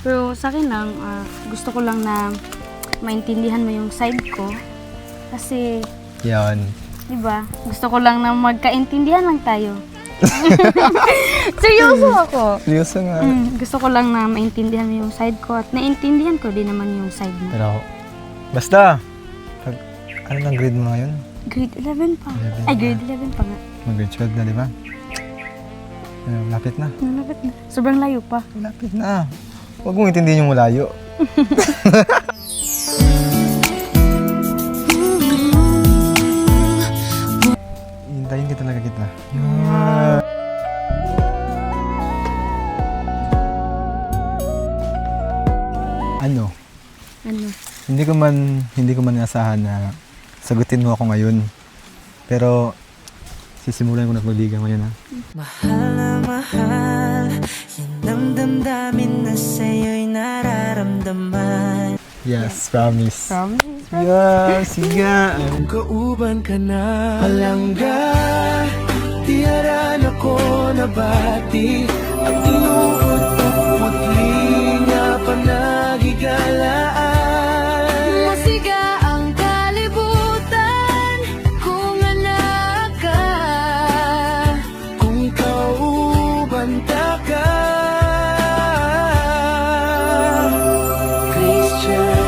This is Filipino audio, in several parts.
Pero sa akin lang, gusto ko lang na maintindihan mo yung side ko. Kasi, Yan. di ba, gusto ko lang na magkaintindihan lang tayo. Seryoso ako. Seryoso nga. Gusto ko lang na maintindihan mo yung side ko at naintindihan ko din naman yung side mo. Pero ako. Basta, ano lang grade mo ngayon? Grade 11 pa. 11 Ay, na. grade 11 pa nga. Mag-grade 12 na, di ba? Lapit na. Malapit na. Sobrang layo pa. Lapit na. Huwag mong intindihin yung malayo. Hintayin ka talaga kita. Ano? Ano? Hindi ko man inasahan na sagutin mo ako ngayon. Pero sisimulan ko na pagligaw ngayon, ha? Mahal na mahal, yan ang damdamin na sa'yo'y nararamdaman. Yes, promise. Promise. Yeah, sige. Kung kauban ka na palangga, tiyaran ako nabati. Ang iyong putli na panagigalaan. Masiga ang kalibutan kung anak ka. Kung kauban ka, Christian.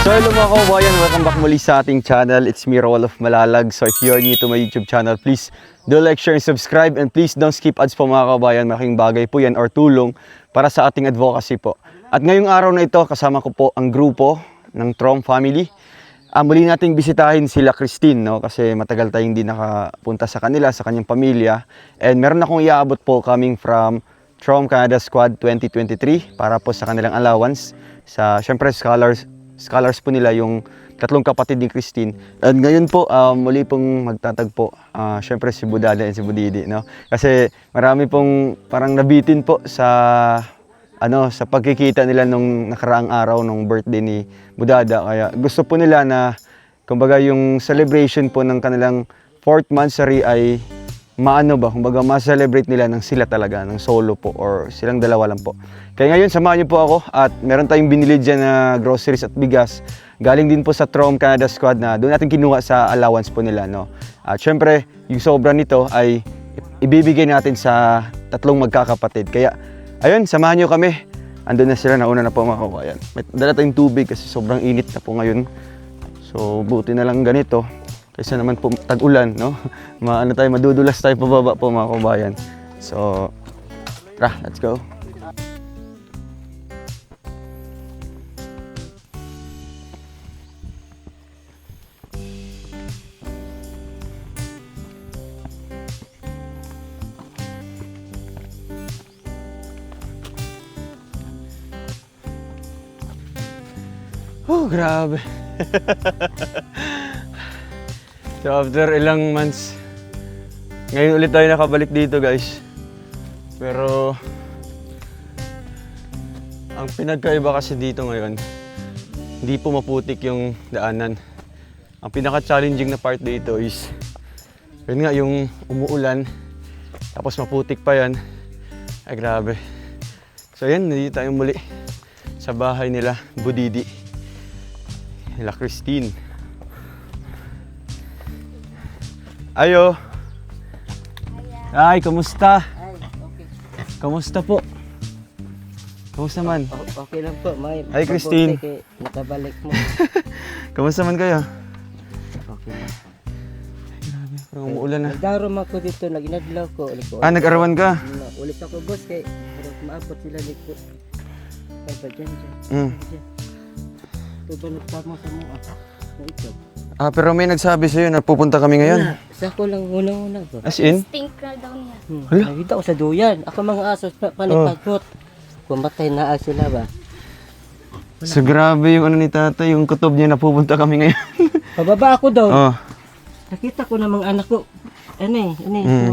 So hello mga kababayan, welcome back muli sa ating channel. It's me, Roel of Malalag. So if you are new to my YouTube channel, please do like, share, and subscribe. And please don't skip ads po mga kababayan. Malaking bagay po yan or tulong para sa ating advocacy po. At ngayong araw na ito, kasama ko po ang grupo ng Trom Family. Muli nating bisitahin sila Christine, no? Kasi matagal tayong hindi nakapunta sa kanila, sa kanyang pamilya. And meron akong iaabot po coming from Trom Canada Squad 2023 para po sa kanilang allowance. Syempre scholars po nila yung tatlong kapatid ni Christine. At ngayon po, muli pong magtatagpo, syempre si Budada and si Budidi, no? Kasi marami pong parang nabitin po sa pagkikita nila nung nakaraang araw nung birthday ni Budada. Kaya gusto po nila na, kumbaga yung celebration po ng kanilang 4th monthsary ay kumbaga ma-celebrate nila ng sila talaga, ng solo po or silang dalawa lang po. Kaya ngayon, samahan niyo po ako at meron tayong binili dyan na groceries at bigas. Galing din po sa Trom Canada Squad na doon natin kinuha sa allowance po nila, no? At syempre, yung sobra nito ay ibibigay natin sa tatlong magkakapatid. Kaya, ayun, samahan niyo kami. Andun na sila, nauna na po mga kabayan. May dala tayong tubig kasi sobrang init na po ngayon. So, buti na lang ganito. Kaysa naman po tag-ulan, no? Madudulas tayo pababa po mga kabayan. So, tara, let's go. Oh, grabe. So after ilang months, ngayon ulit tayo nakabalik dito guys. Pero ang pinagkaiba kasi dito ngayon, hindi po maputik yung daanan. Ang pinaka-challenging na part dito is yun nga, yung umuulan, tapos maputik pa yan. Ay grabe. So yan, nandito tayo muli sa bahay nila Budidi, nila Christine. Ayo. Ay, kamusta? Ay, okay. Kamusta po? Kamusta man? Okay lang po, may Hi, Christine. mabuti kay nakabalik mo. Kamusta man kayo? Okay lang. Parang umuulan na. Nagdarom ako dito, nag-inadlaw ko. Nag-arawan ka? Ulit ako boss kay pero maabot sila dito. Kaya pa dyan. Mm. Tutunod ka mo sa mga. Na ito. Pero may nagsabi sa'yo na pupunta kami ngayon. Sa ko lang unang-una ko. As in? Stink na daw niya. Hala? Nakita ko sa duyan. Ako mga asos palipagot. Kumatay na sila ba? So grabe yung ano ni tatay, yung kutob niya na pupunta kami ngayon. Pababa ako daw. Oh. Nakita ko na mga anak ko. Ano eh.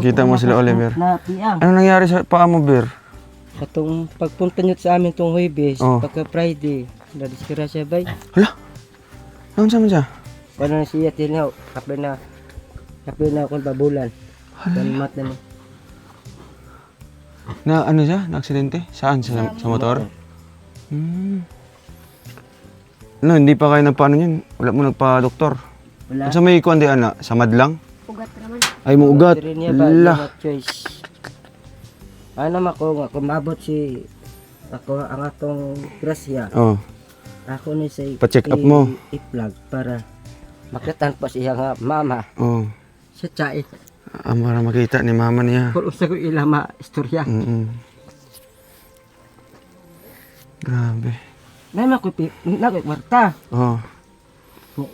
Kita mo sila, Oliver. Na piyang. Ano nangyari sa paa mo, Bir? Katong pagpunta niyo sa amin tong Huwebes, Oh. pagka Friday, nadiskira siya bay. Naon sa man siya? Kano na siya tinaw, kapag na akong babulan. Mat na mo. Na ano siya? Na aksidente? Saan? Sa motor? Ano, hindi pa kayo nagpaano yun? Wala mo nagpa-doktor? Wala. Sa may kuwan di ana? Sa madlang? Ugat naman. Ay mo ugat. Diri niya ba, La. mga choice. Ano ako nga, kung maabot si ako ang atong grasya, Oh. ako ni say Pa-check up mo. i-plug para makitaan pa siya nga mama Oh. sa chai. Para makita ni mama niya. Kung usa ko ilama istorya. Grabe. May makupi, nakikwarta. Oh.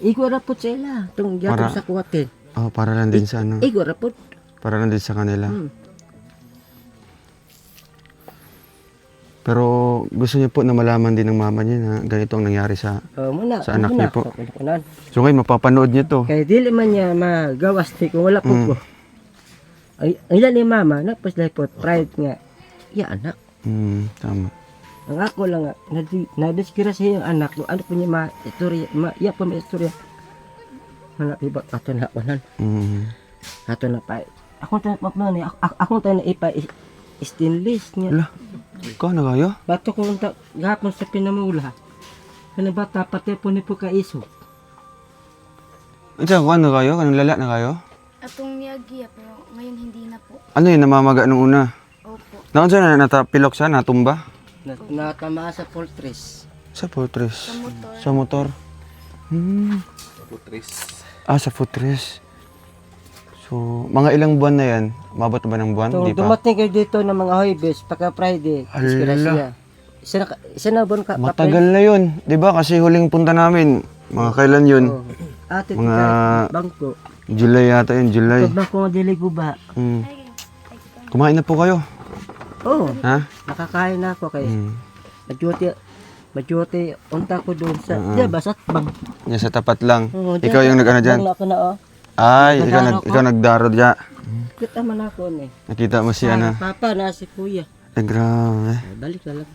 Igo rapot sa ila, itong Para- gyapon sa kuwatin. Oh, para lang din sa ano. Igo rapot. Para lang din sa kanila. Hmm. Pero gusto niya po na malaman din ng mama niya na ganito ang nangyari sa... Muna, Sa anak muna niyo po. ako kunakunan. So ngayon, mapapanood niyo to. Kaya dili man niya magawas kung wala po ko. Ay, ilan ni mama, napaslaypot, pride nga. Ya anak. Tama. Ang ako lang nga, nadiskira siya yung anak, no, ano po niya ma-istorya, iya po ma-istorya. Wala, iba, ato na kanan. Ato na pa. Ako tayo, ako tayo na ipa stainless niya. Ala, ikaw na kayo? Bato ko unta, gahapon sa pinamula. Ano bata, pati po ni po kaiso. Ito, kuhan na kayo? Kanong lala na kayo? Atong miyagi pero ngayon hindi na po. Ano yun, namamaga nung una? Opo. Naon siya na natapilok siya, natumba? Natamaan sa fortress. Sa fortress. Sa motor. Sa motor? Sa footrest. Sa footrest. So, mga ilang buwan na yan? Umabot ba ng buwan? So, Di pa? dumating kayo dito ng mga Huwebes, pagka Friday, iskira Ala. siya. Isa na buwan ka. Matagal na yun. Di ba? Kasi huling punta namin. Mga kailan yun? Ate, Mga- bangko. July yata yun, July. Pag bangko nga dili guba. Kumain na po kayo. Oo, Ha? nakakain na ako kay majuti, unta ko doon sa, di ba, sa bang. Yan sa tapat lang. Oo, Ikaw yung nag-ano dyan? Bang ako na, oh. Ay, Nagdaro ko. ikaw nagdaro dyan. Kita man ako, eh. Nakita mo siya na. Papa, na si kuya. Ay, grabe. Ay, balik na lang.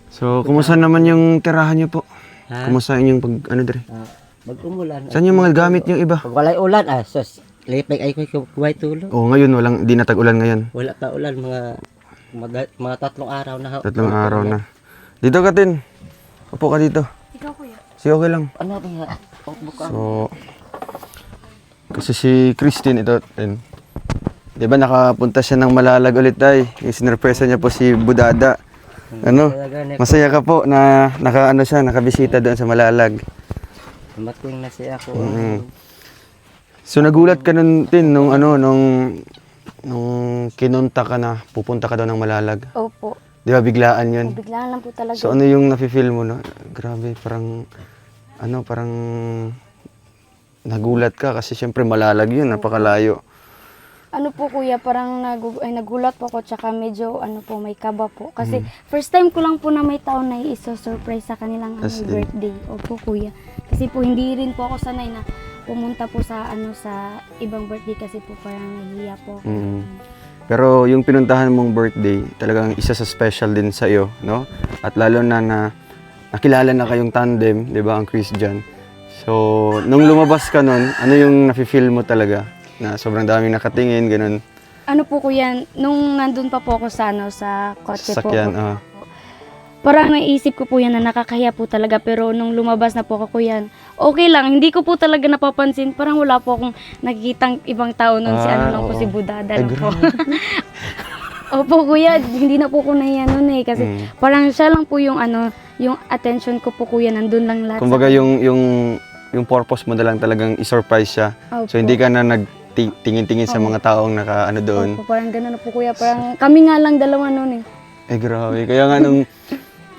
So, kumusta naman yung tirahan niyo po? Ha? Kumusta inyong pag, ano dre? Mag-umulan. Saan yung mga gamit yung iba? Pag walay ulan, sus, lipay ay ko kuway tulog. Oo, ngayon, walang, di natag-ulan ngayon. Wala pa ulan, mga 3 araw na. 3 araw na. Dito ka, Tin. Upo ka dito. Ikaw kuya. Si okay lang. Ano ba nga? Buka. So, kasi si Christine ito, Tin. Di ba nakapunta siya ng Malalag ulit tay? Yung sinurpresa niya po si Budada. Ano? Masaya ka po na nakabisita doon sa Malalag. Mating na siya ako. So nagulat ka nun, Tin, nung kinunta ka na pupunta ka daw ng Malalag. Opo. Di ba biglaan yun? Biglaan lang po talaga. So ano yung nafe-feel mo, no? Grabe, parang nagulat ka kasi syempre Malalag yun, napakalayo. Ano po kuya, parang nagulat po ako tsaka medyo may kaba po. Kasi first time ko lang po na may taon na i-surprise sa kanilang As in? birthday. Opo kuya. Kasi po hindi rin po ako sanay na pumunta po sa sa ibang birthday kasi po parang nahihiya po ako. Pero yung pinuntahan mong birthday, talagang isa sa special din sa iyo, no? At lalo na nakilala na kayong tandem, 'di ba, ang Christian. So, nung lumabas ka nun, ano yung nafe-feel mo talaga? Na sobrang daming nakatingin, ganun. Ano po kuya, nung nandun pa po ako sa kotse po. Sakyan, Parang naisip ko po yan na nakakahiya po talaga pero nung lumabas na po ako kuya, okay lang, hindi ko po talaga napapansin. Parang wala po akong nakikitang ibang tao nun si lang po oo. si Budada Ay, lang po. Opo kuya, hindi na po ko nahiya nun eh kasi parang siya lang po yung yung attention ko po kuya, nandun lang lahat. Kumbaga yung purpose mo na lang talagang i-surprise siya. Opo. So hindi ka na nagtingin-tingin sa mga taong doon. Opo, parang gano'n na po kuya, parang kami nga lang dalawa nun eh. Eh grabe, kaya nga nung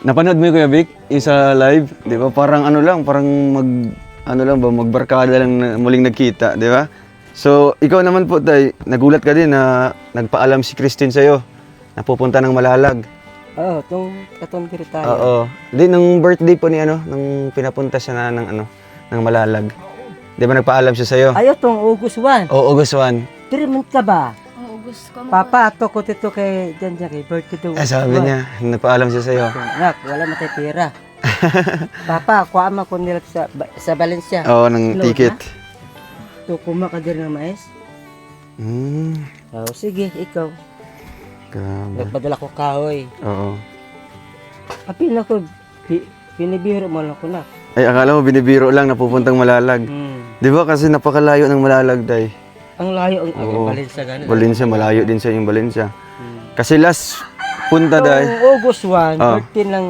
napanood mo yung Kuya Vic, yung sa live, 'di ba? Parang magbarkada lang na muling nagkita, 'di ba? So, ikaw naman po, tay, nagulat ka din na nagpaalam si Christine sa'yo na pupunta ng Malalag. Oo, katong diri tayo. Oo. Di, nung birthday po ni nung pinapunta siya na ng Malalag. Di ba nagpaalam siya sa'yo? Ayo tong August 1. Oo, August 1. Diri man ka ba? Oo, August ko. Papa, ato ko dito kay kay birthday to. Sabi niya, nagpaalam siya sa'yo. Anak, wala matay pera. Papa, kuha man ko nila sa Valencia. Oo, ng Load ticket. To kumakadir ng mais. Oh, sige, ikaw. Grabe. Nagpadala ko kahoy. Oo. Apil na ko, pinibiro mo lang ko na. Ay, akala mo binibiro lang napupuntang Malalag. Di ba kasi napakalayo ng Malalag, Tay? Ang layo ang Oo. Valencia ganun. Valencia, malayo din sa yung Valencia. Kasi last punta, Day. August 1, Ah. birthday lang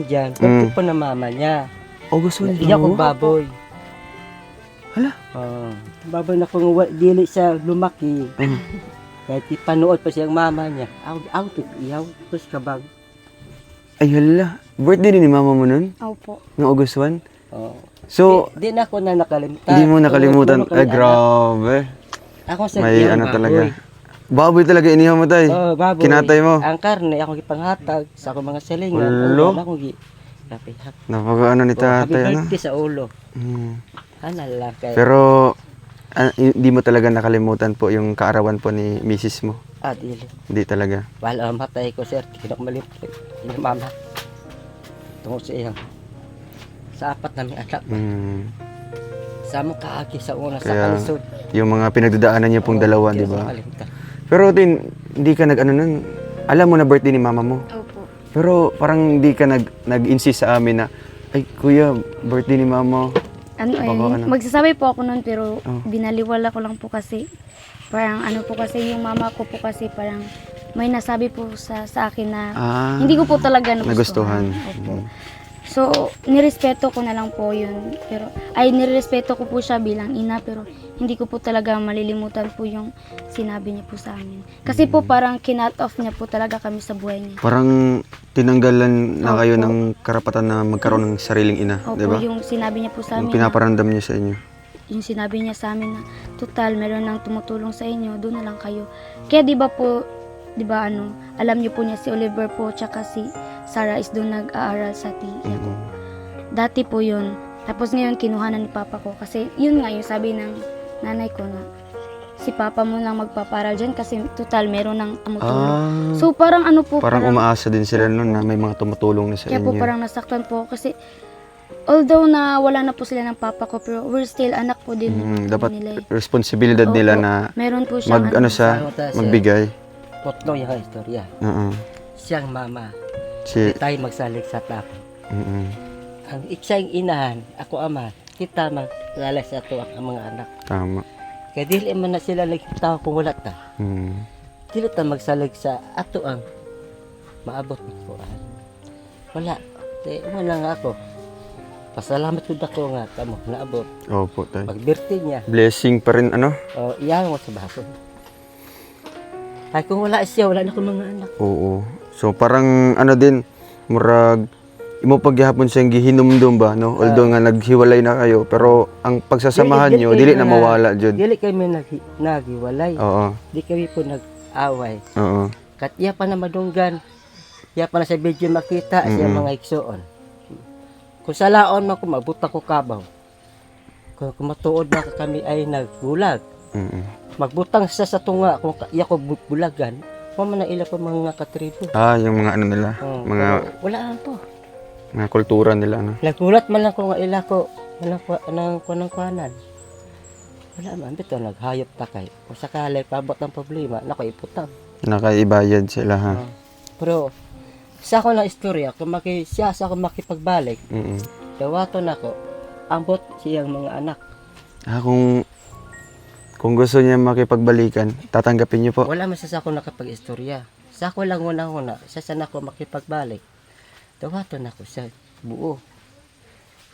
dyan, birthday pa na mama niya. August 1. Iya kong baboy. Hala? Baboy na kung dili siya lumaki. Kahit ipanood pa siyang mama niya. Out iyaw, tapos kabag. Ay, hala. Birthday din ni mama mo nun? Opo. Ng August 1? Oh. So, Di na ako na nakalimutan. hindi mo nakalimutan. Oo, Ay, grabe. Ako sa May iyang ano baboy. talaga. Baboy talaga inihaw mo, Tay. Oh, baboy. Kinatay mo. Ang karne, ako ipanghatag sa akong mga silingan. Ulo? Ako hap. Napaka-ano ni Happy tatay, ano? birthday sa ulo. Hmm. Ano lang kay. Pero, hindi mo talaga nakalimutan po yung kaarawan po ni misis mo. Dili. Hindi talaga. Wala matay ko, sir. Kinakmalimot. Yung mama. Tungkol sa iyang. Sa apat namin anak. Hmm. Sa mga kaagi sa una, sa Kaya, kalisod. yung mga pinagdadaanan niyo pong dalawa, Hindi di ko ba? makalimutan. Pero, Tin, hindi ka nag-ano nun. Alam mo na birthday ni mama mo. Opo. Pero parang hindi ka nag-insist sa amin na, ay kuya, birthday ni mama. Ano eh, Baka ano. magsasabi po ako nun pero Oh. binaliwala ko lang po kasi parang ano po kasi yung mama ko po kasi parang may nasabi po sa akin na hindi ko po talaga nagustuhan. Opo. So, nirespeto ko na lang po yun. Pero, nirespeto ko po siya bilang ina pero hindi ko po talaga malilimutan po yung sinabi niya po sa amin. Kasi po parang kinat off niya po talaga kami sa buhay niya. Parang tinanggalan na kayo Opo. ng karapatan na magkaroon ng sariling ina, Opo, di ba? yung sinabi niya po sa Yung amin. pinaparamdam niya sa inyo. Yung sinabi niya sa amin na total meron nang tumutulong sa inyo, doon na lang kayo. Kaya 'di ba po, 'di ba alam niyo po niya si Oliver po tsaka si Sarah is doon nag-aaral sa tiya ko. Dati po 'yun. Tapos ngayon kinuhanan ni papa ko kasi yun nga yung sabi ng nanay ko na si papa mo lang magpaparal diyan kasi total meron nang tumutulong. So parang ano po, Parang umaasa din sila nun na may mga tumutulong na sa kaya po inyo. parang nasaktan po ako kasi although na wala na po sila ng papa ko pero we're still anak po din Dapat nila. responsibilidad nila Opo. na Meron po siyang magbigay. Potno yung istorya. Oo. Siyang mama. Si, Tayo magsalig sa tapo. mm Ang isang inahan, ako ama, kita maglalay sa ito ang mga anak. tama. Kaya dili man na sila nagkita kung wala ta. Mm. Dili ta magsalig sa ato ang maabot ng Quran. Wala. Wala nga ako. Pasalamat ko ako nga kamo naabot. Opo, tay. Pagbirthday niya, Blessing pa rin, ano? iyan mo sa baso. Ay kung wala siya, wala na akong mga anak. Oo. So parang ano din, murag imo paghihapon siyang gihinumdum ba, no? Although nga naghiwalay na kayo, pero ang pagsasamahan nyo, dili na mawala jud. Dili kami naghiwalay. Oo. Di kami po nag-away. Oo. Kat iya pa na madunggan. Iya pa na sa video makita siya mga igsoon. Kung sa laon man ko mabuta ko kabaw. Kung matuod na kami ay nagbulag. Magbutang siya sa tunga kung iya ko bulagan. Kung man na ila pa mga katribo. Yung mga ano nila, mga pero wala po. mga kultura nila, no? Nagulat man lang ko nga ila ko nang kuanan. Wala man bito naghayop ta kay. Kung sakali pabot ng problema, nako iputang. Nakaibayad sila, ha? Pero sa ako na istorya, kung siya sa ako makipagbalik, dawaton ako, ambot siyang mga anak. Kung gusto niya makipagbalikan, tatanggapin niyo po. Wala man siya sa ako nakapag-istorya. Sa ako lang una-una, siya sa ako makipagbalik. Dawaton ako siya buo.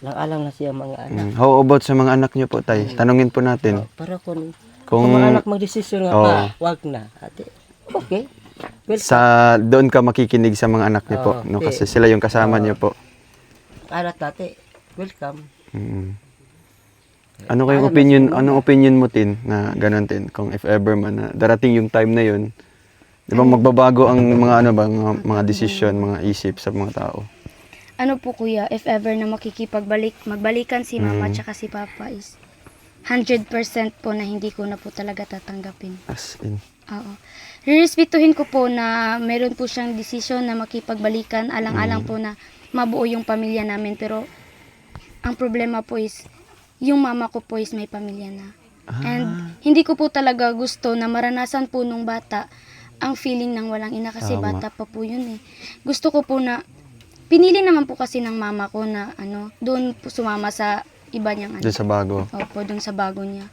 Lang alang na siya mga anak. How about sa mga anak niyo po, tay? Tanungin po natin. Pero kung Kung mga anak magdesisyon nga pa, wag na. Ate, okay. Welcome. doon ka makikinig sa mga anak niyo po, no? okay. Kasi sila yung kasama niyo po. Alat tate, welcome. Ano kayong opinion, anong opinion mo, Tin, na ganun, Tin? Kung if ever man na darating yung time na yun, di ba magbabago ang mga ano ba, mga decision, mga isip sa mga tao? Ano po kuya, if ever na magbalikan si mama tsaka si papa is 100% po na hindi ko na po talaga tatanggapin. As in. Oo. Rirespetuhin ko po na meron po siyang desisyon na makipagbalikan, alang-alang po na mabuo yung pamilya namin. Pero ang problema po is, yung mama ko po is may pamilya na. And hindi ko po talaga gusto na maranasan po nung bata ang feeling ng walang ina kasi Tama. bata pa po yun eh. Gusto ko po na, pinili naman po kasi ng mama ko na doon po sumama sa iba niyang Doon sa bago. Opo, doon sa bago niya.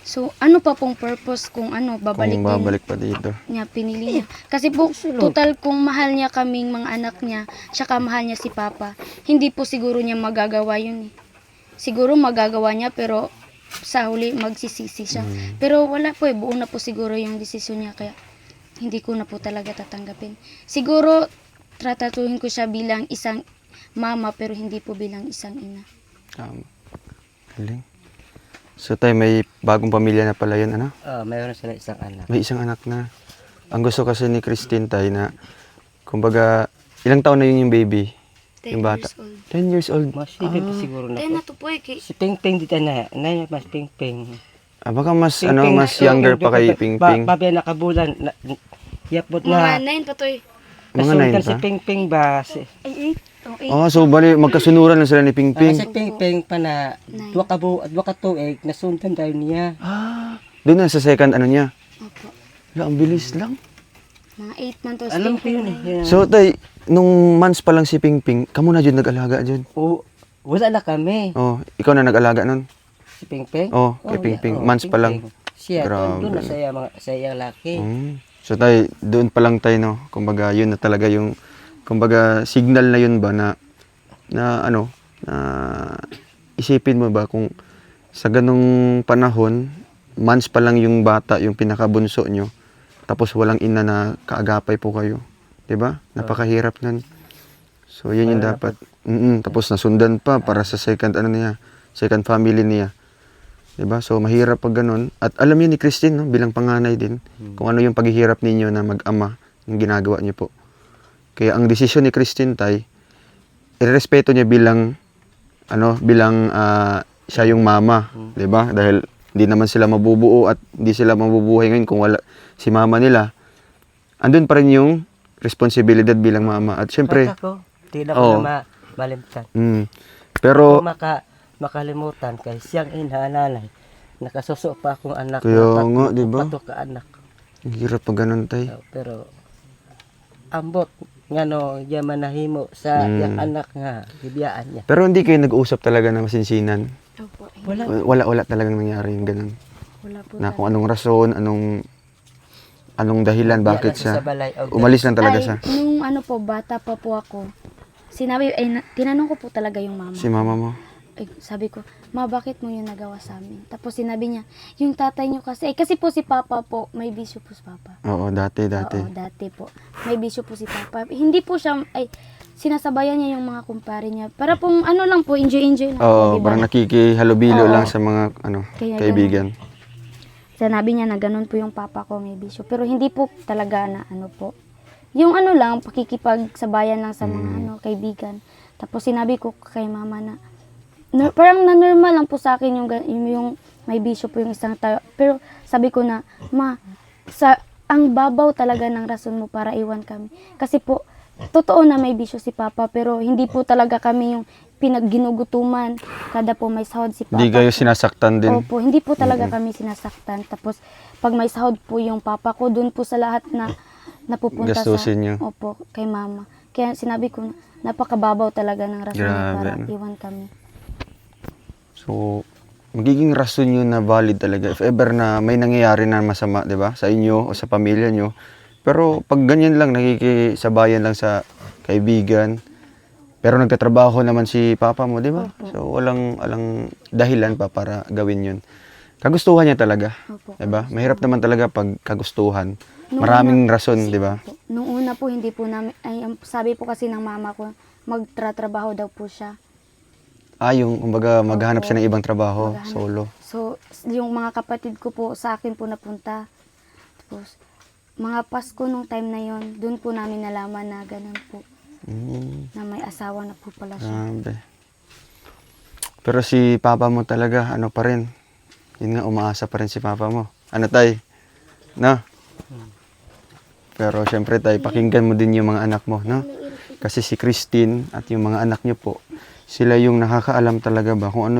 So, ano pa pong purpose kung babalik Kung babalik pa dito. niya, pinili niya. Kasi po, total kung mahal niya kaming mga anak niya, tsaka mahal niya si Papa, hindi po siguro niya magagawa yun eh. Siguro magagawa niya, pero sa huli magsisisi siya. Pero wala po buo na po siguro yung desisyon niya, kaya hindi ko na po talaga tatanggapin. Siguro, tratatuhin ko siya bilang isang mama, pero hindi po bilang isang ina. Galing. So tay, may bagong pamilya na pala yun, ano? Mayroon sila isang anak. May isang anak na. Ang gusto kasi ni Christine tay na, kumbaga, ilang taon na yun yung baby? 10 Yung bata. years old. 10 years old. Mas siguro na 10 po. na to po eh. Si Ping Ping dito na mas Ping Ping. Baka mas, Ping Ping mas younger pa kay Ping Ping. Babi nakabulan. Yapot Mga na. 9 pa to eh. Mga Kasundan 9 si pa? Ping Ping ba? Ay, 8. So bali, magkasunuran na sila ni Ping Ping. Si Ping Ping pa na Nine. dua ka tuig nasundan daw niya. Doon na sa second ano niya. Opo. Ang bilis lang. Mga 8 months. Alam ko yun eh. So tay, nung months pa lang si Ping Ping, kamo na dyan nag-alaga dyan. Wala na kami. Oh, ikaw na nag-alaga nun. Si Ping Ping? Oh, kay Ping Ping. Months pa lang. Siya, Grabe. doon na sa iyang laki. So tay, doon pa lang tayo, no? Kumbaga, yun na talaga yung, kumbaga, signal na yun ba na isipin mo ba kung sa ganong panahon, months pa lang yung bata, yung pinakabunso nyo, tapos walang ina na kaagapay po kayo. 'Di ba? Napakahirap nun. So, yun yung dapat. Tapos nasundan pa para sa second family niya. 'Di ba? So, mahirap pag ganun. At alam niyo ni Christine, no, bilang panganay din, kung ano yung paghihirap ninyo na mag-ama, yung ginagawa niyo po. Kaya ang desisyon ni Christine tay, irespeto niya bilang siya yung mama, 'di ba? Dahil hindi naman sila mabubuo at hindi sila mabubuhay ngayon kung wala si mama nila. Andun pa rin yung responsibilidad bilang mama. At syempre, Hindi na ko na malimtan. pero Kung makalimutan kay siyang ina, nanay, nakasuso pa akong anak. Kaya nga, di ba? Pato ka anak. ang hirap pag ganun tay. Pero, ambot, nga no, yaman nahimo sa iyang anak nga, ibiyaan niya. Pero hindi kayo nag-usap talaga ng masinsinan. Opo. Wala. Wala talagang nangyari yung ganun. Wala po. Na kung anong rason, anong dahilan, bakit Sa siya balay, umalis lang talaga Ay, siya. nung bata pa po ako, tinanong ko po talaga yung mama. Si mama mo. Ay, sabi ko, ma, bakit mo yun nagawa sa amin? Tapos sinabi niya, yung tatay niyo kasi, kasi po si Papa po, may bisyo po si Papa. Oo, dati. Oo, dati po. May bisyo po si Papa. Hindi po siya, sinasabayan niya yung mga kumpare niya. Para pong lang po, enjoy lang. Oo, po, diba? parang nakikihalubilo Oo. lang sa mga Kaya kaibigan. Sinabi niya na ganun po yung papa ko, may bisyo. Pero hindi po talaga na po. Yung lang, pakikipagsabayan lang sa mga kaibigan. Tapos sinabi ko kay mama na, parang na-normal lang po sa akin yung may bisyo po yung isang tao. Pero sabi ko na, ma, ang babaw talaga ng rason mo para iwan kami. Kasi po, totoo na may bisyo si Papa, pero hindi po talaga kami yung pinagginugutuman. Kada po may sahod si Papa. Hindi kayo sinasaktan din. Opo, hindi po talaga kami sinasaktan. Tapos, pag may sahod po yung Papa ko, dun po sa lahat na napupunta Gastusin niyo. Opo, kay Mama. Kaya sinabi ko, napakababaw talaga ng rason niya Grabe, para no? iwan kami. So, magiging rason yun na valid talaga. If ever na may nangyayari na masama, di ba? Sa inyo o sa pamilya nyo. Pero pag ganyan lang, nakikisabayan lang sa kaibigan. Pero nagtatrabaho naman si papa mo, di ba? So, walang dahilan pa para gawin yun. Kagustuhan niya talaga. Opo. Di ba? Mahirap naman talaga pag kagustuhan. Maraming rason, di ba? Nung una po, hindi po namin, sabi po kasi ng mama ko, magtratrabaho daw po siya. Yung kumbaga maghanap Opo. siya ng ibang trabaho, Maghanap. solo. So, yung mga kapatid ko po, sa akin po napunta. Tapos, mga Pasko nung time na yon, doon po namin nalaman na ganun po. Na may asawa na po pala siya. Grabe. Pero si papa mo talaga, ano pa rin, Yun nga, umaasa pa rin si papa mo. Ano tay? No? Pero syempre tay, pakinggan mo din yung mga anak mo, no? Kasi si Christine at yung mga anak niyo po, sila yung nakakaalam talaga ba kung ano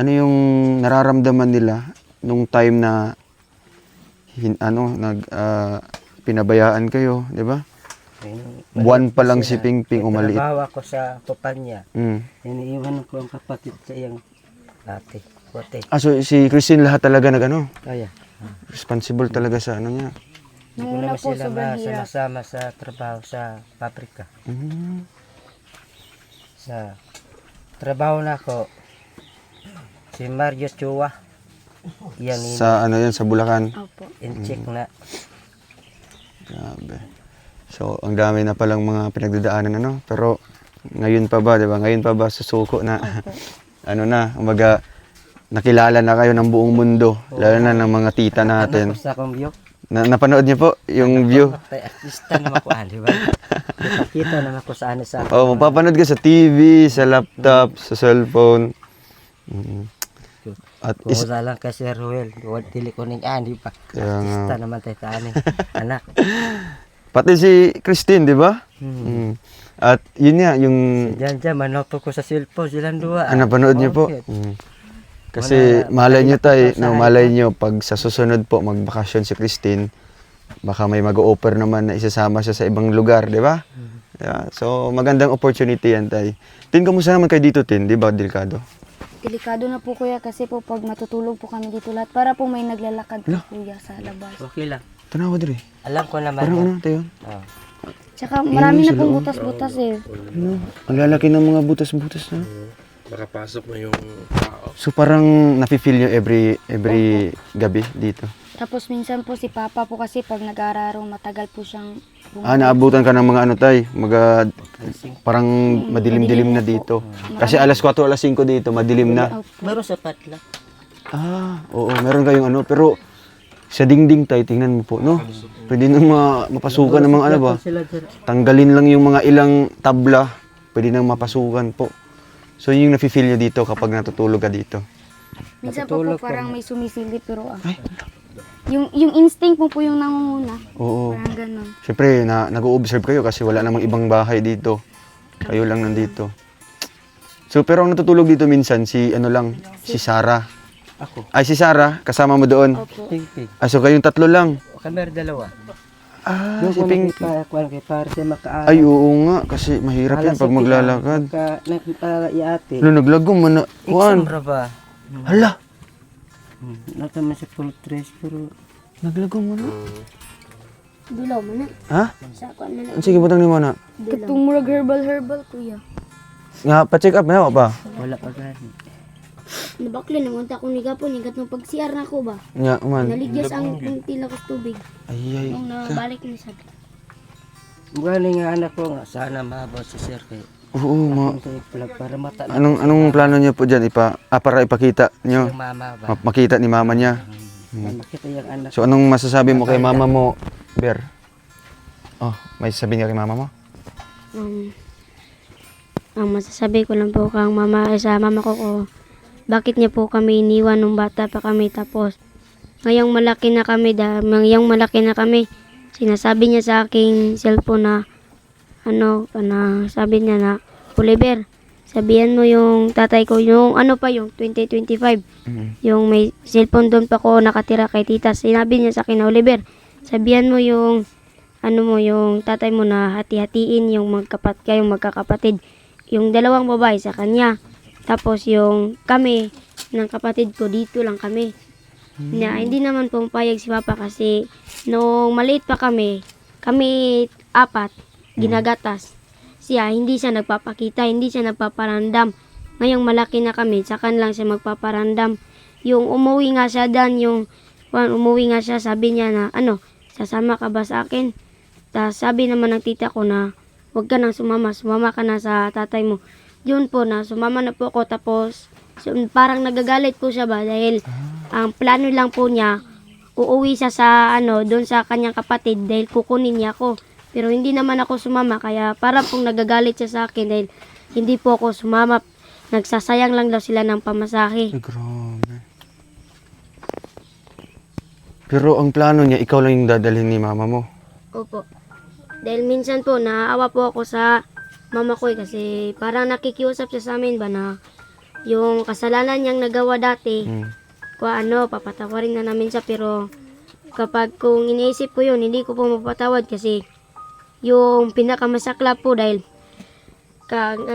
yung nararamdaman nila nung time na pinabayaan kayo, di ba? Buwan pa lang si Pingping umaliit. Trabaho ako sa kumpanya. Mm. Iniiwan ko ang kapatid sa iyang ate. Kote. So si Christine lahat talaga Kaya. responsible talaga sa ano niya. Hindi ko Nung una naman po, sila sobrang hirap. masama sa trabaho sa pabrika. Mm. Sa trabaho na ako, si Mario Chua. Yan Sa ano yan, sa Bulacan. Opo. in-check na. Grabe. So, ang dami na palang mga pinagdadaanan, ano? Pero, ngayon pa ba, di ba? Ngayon pa ba susuko na, ano na, umaga, nakilala na kayo ng buong mundo, lalo na ng mga tita natin. Ano sa akong view? Napanood niyo po yung view? Tay artista naman ko, di ba? Kita naman ko sa ano sa Oh, mapapanood ka sa TV, sa laptop, sa cellphone. Mm. At Kung wala lang kasi Ruel, dili ko ning ani pa. Kaya nga. Artista naman tayo sa anin. Anak. pati si Christine, di ba? Mm. At yun nga, yung Diyan, manopo ko sa cellphone silang dua. napanood niyo po. Okay. Mm. Kasi malay nyo tayo, no, malay nyo pag sa susunod po magbakasyon si Christine, baka may mag-o-offer naman na isasama siya sa ibang lugar, di ba? Yeah, so magandang opportunity yan tay. Tin, kamusta naman kayo dito Tin? Di ba delikado? Delikado na po kuya kasi po pag matutulog po kami dito lahat para po may naglalakad po kuya sa labas. Okay lang. Tanawa diri. Alam ko naman. Parang yan. ano tayo? Oh. Tsaka marami na sila, pong oh. butas-butas eh. Ano? Ang lalaki ng mga butas-butas na. Makapasok na yung tao. So parang nafe-feel nyo every gabi dito. Tapos minsan po si Papa po kasi pag nag-aararo matagal po siyang Naabutan ka ng mga ano tay, parang madilim-dilim na dito. Kasi alas 4, alas 5 dito, madilim na. Meron sapat lang. Oo, meron kayong ano, pero sa dingding tay, tingnan mo po, no? Pwede nang mapasukan ng mga ano ba? Sila dyan. Tanggalin lang yung mga ilang tabla, pwede nang mapasukan po. So yun yung nafe-feel nyo dito kapag natutulog ka dito. minsan po Natutulog parang ka. may sumisilip pero yung instinct mo po yung nangunguna. Oo. Parang ganun. Siyempre, nag-o-observe kayo kasi wala namang ibang bahay dito. Kayo lang nandito. So, pero ang natutulog dito minsan, si Sarah. Ako. Ay, si Sarah, kasama mo doon. Opo. Ping-ping. So kayong tatlo lang. Kami dalawa. Ah, Doon si ko Ping. nakita kay para siya makaano. Ay, oo nga, kasi mahirap yan pag maglalakad. Nakita ate. Lo, naglagom man na. Juan. Exam ba? Hala, Nataman sa full dress pero naglagom mo na. Dulaw mo na. Ha? Sa kuan na. Sige, butang ni mo na. Katong murag herbal kuya. Nga, pa-check up na ba? wala pa gani. Nabakli naman ta kung nigapon nigat nung pag-CR na ko ba. Nga, man. Naligyas ang tila ko sa tubig. Ay, Nung nabalik ni sabi. Gani nga anak ko nga sana maabot si sir kay. Oo, Sa vlog para mata na anong plano niyo po dyan? Para ipakita niyo? yung mama ba. Makita ni mama niya. Makita yung anak. So, anong masasabi mo kay mama mo, Ber? Oh, may sasabihin ka kay mama mo? Ang masasabi ko lang po kang mama sa mama ko bakit niya po kami iniwan nung bata pa kami tapos ngayong malaki na kami sinasabi niya sa aking cellphone na sabi niya na Oliver, sabihan mo yung tatay ko yung yung 2025 yung may cellphone doon pa ko nakatira kay tita. Sinabi niya sa akin na Oliver, sabihan mo yung yung tatay mo na hati-hatiin yung kayong magkakapatid. Yung dalawang babae sa kanya. Tapos yung kami ng kapatid ko dito lang kami. Na hindi naman pumapayag si Papa kasi nung maliit pa kami apat ginagatas. Siya hindi siya nagpapakita, hindi siya nagpaparandam. Ngayong malaki na kami, sakan lang siya magpaparandam. Yung umuwi nga siya sabi niya na sasama ka ba sa akin? Tapos sabi naman ng tita ko na huwag ka nang sumama ka na sa tatay mo. Yun po na sumama na po ako tapos parang nagagalit po siya ba dahil ang plano lang po niya uuwi siya sa doon sa kanyang kapatid dahil kukunin niya ako. Pero hindi naman ako sumama kaya para pong nagagalit siya sa akin dahil hindi po ako sumama. Nagsasayang lang daw sila ng pamasahe. Ay, grabe. Pero ang plano niya, ikaw lang yung dadalhin ni mama mo. Opo. Dahil minsan po, naaawa po ako sa mama ko kasi parang nakikiusap siya sa amin ba na yung kasalanan niyang nagawa dati, papatawarin na namin siya. Pero kapag kung iniisip ko yun, hindi ko po mapatawad kasi yung pinakamasakla po dahil